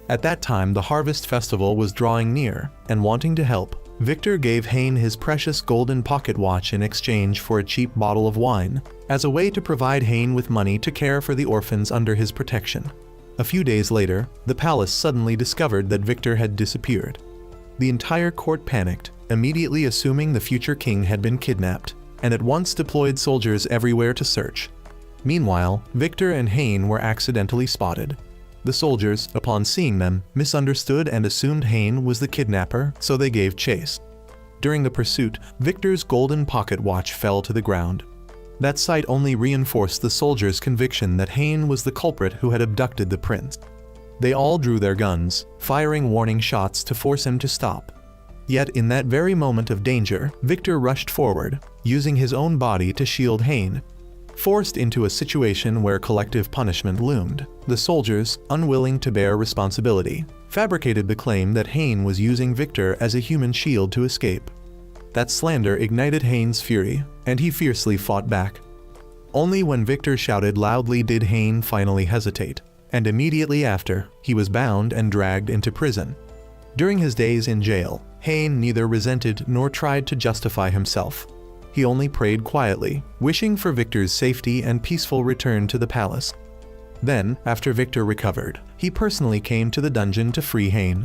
At that time, the harvest festival was drawing near, and wanting to help, Victor gave Hane his precious golden pocket watch in exchange for a cheap bottle of wine, as a way to provide Hane with money to care for the orphans under his protection. A few days later, the palace suddenly discovered that Victor had disappeared. The entire court panicked, immediately assuming the future king had been kidnapped, and at once deployed soldiers everywhere to search. Meanwhile, Victor and Hane were accidentally spotted. The soldiers, upon seeing them, misunderstood and assumed Hane was the kidnapper, so they gave chase. During the pursuit, Victor's golden pocket watch fell to the ground. That sight only reinforced the soldiers' conviction that Hane was the culprit who had abducted the prince. They all drew their guns, firing warning shots to force him to stop. Yet in that very moment of danger, Victor rushed forward, using his own body to shield Hane. Forced into a situation where collective punishment loomed, the soldiers, unwilling to bear responsibility, fabricated the claim that Hane was using Victor as a human shield to escape. That slander ignited Hane's fury, and he fiercely fought back. Only when Victor shouted loudly did Hane finally hesitate, and immediately after, he was bound and dragged into prison. During his days in jail, Hane neither resented nor tried to justify himself. He only prayed quietly, wishing for Victor's safety and peaceful return to the palace. Then, after Victor recovered, he personally came to the dungeon to free Hane.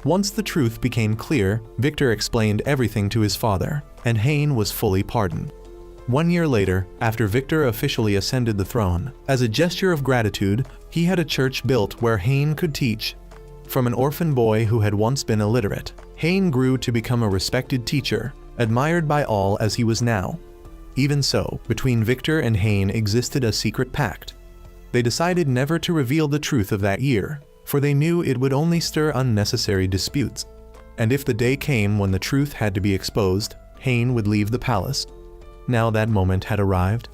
Once the truth became clear, Victor explained everything to his father, and Hane was fully pardoned. 1 year later, after Victor officially ascended the throne, as a gesture of gratitude, he had a church built where Hane could teach. From an orphan boy who had once been illiterate, Hane grew to become a respected teacher, admired by all as he was now. Even so, between Victor and Hane existed a secret pact. They decided never to reveal the truth of that year, for they knew it would only stir unnecessary disputes. And if the day came when the truth had to be exposed, Hane would leave the palace. Now that moment had arrived.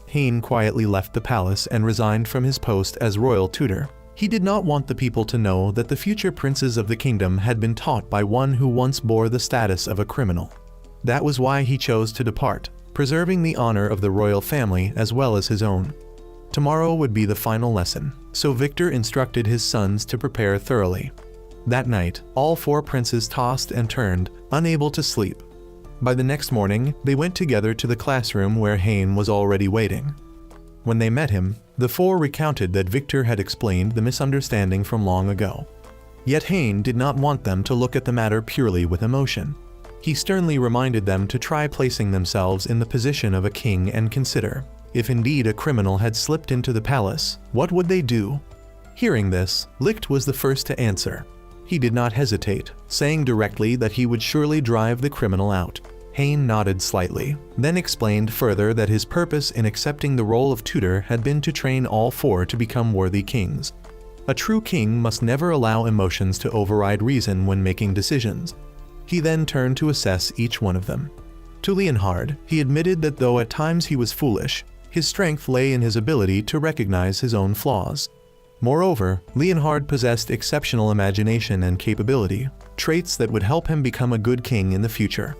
Hane quietly left the palace and resigned from his post as royal tutor. He did not want the people to know that the future princes of the kingdom had been taught by one who once bore the status of a criminal. That was why he chose to depart, preserving the honor of the royal family as well as his own. Tomorrow would be the final lesson, so Victor instructed his sons to prepare thoroughly. That night, all four princes tossed and turned, unable to sleep. By the next morning, they went together to the classroom where Hain was already waiting. When they met him, the four recounted that Victor had explained the misunderstanding from long ago. Yet Hain did not want them to look at the matter purely with emotion. He sternly reminded them to try placing themselves in the position of a king and consider, if indeed a criminal had slipped into the palace, what would they do? Hearing this, Licht was the first to answer. He did not hesitate, saying directly that he would surely drive the criminal out. Hain nodded slightly, then explained further that his purpose in accepting the role of tutor had been to train all four to become worthy kings. A true king must never allow emotions to override reason when making decisions. He then turned to assess each one of them. To Leonhard, he admitted that though at times he was foolish, his strength lay in his ability to recognize his own flaws. Moreover, Leonhard possessed exceptional imagination and capability, traits that would help him become a good king in the future.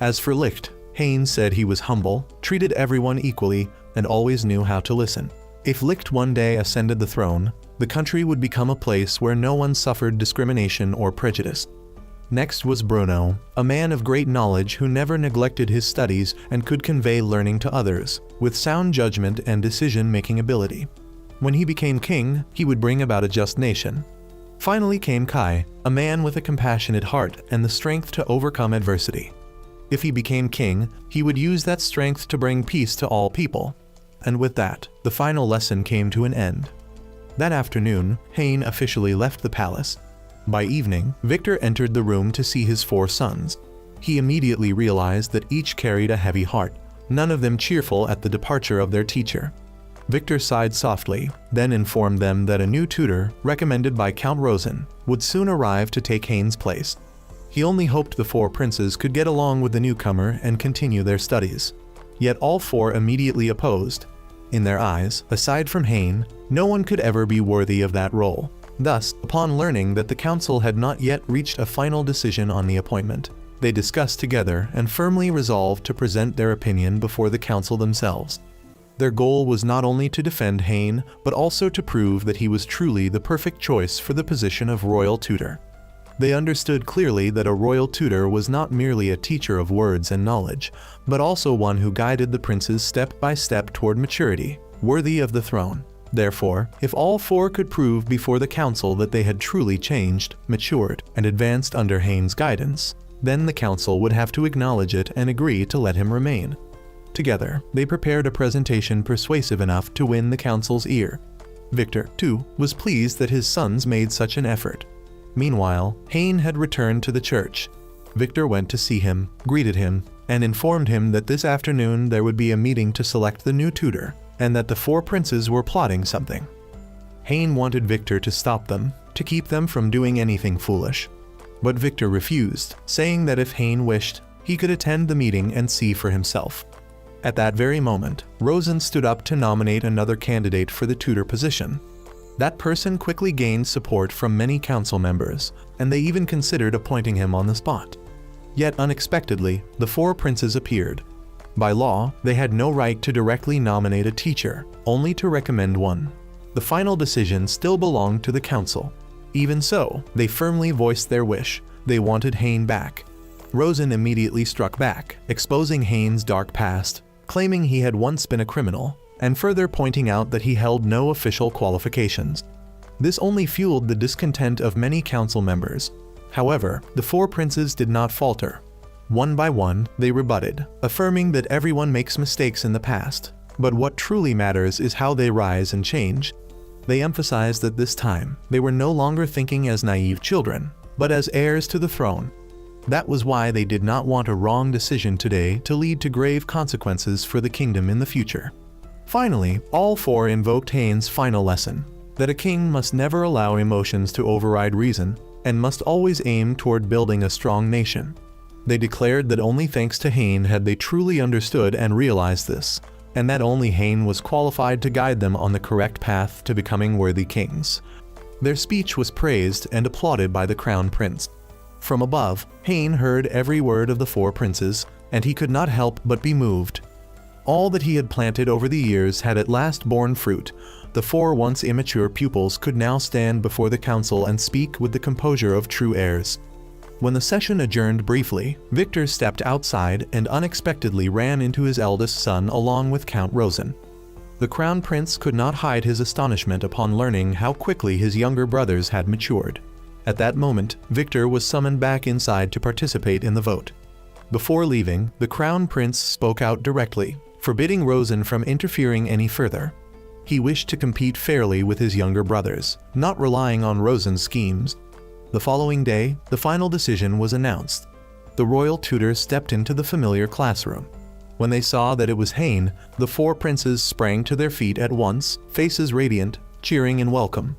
As for Licht, Hain said he was humble, treated everyone equally, and always knew how to listen. If Licht one day ascended the throne, the country would become a place where no one suffered discrimination or prejudice. Next was Bruno, a man of great knowledge who never neglected his studies and could convey learning to others, with sound judgment and decision-making ability. When he became king, he would bring about a just nation. Finally came Kai, a man with a compassionate heart and the strength to overcome adversity. If he became king, he would use that strength to bring peace to all people. And with that, the final lesson came to an end. That afternoon, Hain officially left the palace. By evening, Victor entered the room to see his four sons. He immediately realized that each carried a heavy heart, none of them cheerful at the departure of their teacher. Victor sighed softly, then informed them that a new tutor, recommended by Count Rosen, would soon arrive to take Hain's place. He only hoped the four princes could get along with the newcomer and continue their studies. Yet all four immediately opposed. In their eyes, aside from Hain, no one could ever be worthy of that role. Thus, upon learning that the council had not yet reached a final decision on the appointment, they discussed together and firmly resolved to present their opinion before the council themselves. Their goal was not only to defend Hain, but also to prove that he was truly the perfect choice for the position of royal tutor. They understood clearly that a royal tutor was not merely a teacher of words and knowledge, but also one who guided the princes step by step toward maturity, worthy of the throne. Therefore, if all four could prove before the council that they had truly changed, matured, and advanced under Hain's guidance, then the council would have to acknowledge it and agree to let him remain. Together, they prepared a presentation persuasive enough to win the council's ear. Victor, too, was pleased that his sons made such an effort. Meanwhile, Hain had returned to the church. Victor went to see him, greeted him, and informed him that this afternoon there would be a meeting to select the new tutor, and that the four princes were plotting something. Hain wanted Victor to stop them, to keep them from doing anything foolish. But Victor refused, saying that if Hain wished, he could attend the meeting and see for himself. At that very moment, Rosen stood up to nominate another candidate for the tutor position. That person quickly gained support from many council members, and they even considered appointing him on the spot. Yet unexpectedly, the four princes appeared. By law, they had no right to directly nominate a teacher, only to recommend one. The final decision still belonged to the council. Even so, they firmly voiced their wish. They wanted Hain back. Rosen immediately struck back, exposing Hain's dark past, claiming he had once been a criminal, and further pointing out that he held no official qualifications. This only fueled the discontent of many council members. However, the four princes did not falter. One by one, they rebutted, affirming that everyone makes mistakes in the past, but what truly matters is how they rise and change. They emphasized that this time, they were no longer thinking as naive children, but as heirs to the throne. That was why they did not want a wrong decision today to lead to grave consequences for the kingdom in the future. Finally, all four invoked Hain's final lesson, that a king must never allow emotions to override reason, and must always aim toward building a strong nation. They declared that only thanks to Hain had they truly understood and realized this, and that only Hain was qualified to guide them on the correct path to becoming worthy kings. Their speech was praised and applauded by the crown prince. From above, Hain heard every word of the four princes, and he could not help but be moved. All that he had planted over the years had at last borne fruit. The four once immature pupils could now stand before the council and speak with the composure of true heirs. When the session adjourned briefly, Victor stepped outside and unexpectedly ran into his eldest son along with Count Rosen. The Crown Prince could not hide his astonishment upon learning how quickly his younger brothers had matured. At that moment, Victor was summoned back inside to participate in the vote. Before leaving, the Crown Prince spoke out directly, forbidding Rosen from interfering any further. He wished to compete fairly with his younger brothers, not relying on Rosen's schemes. The following day, the final decision was announced. The royal tutors stepped into the familiar classroom. When they saw that it was Hain, the four princes sprang to their feet at once, faces radiant, cheering in welcome.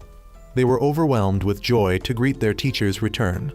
They were overwhelmed with joy to greet their teacher's return.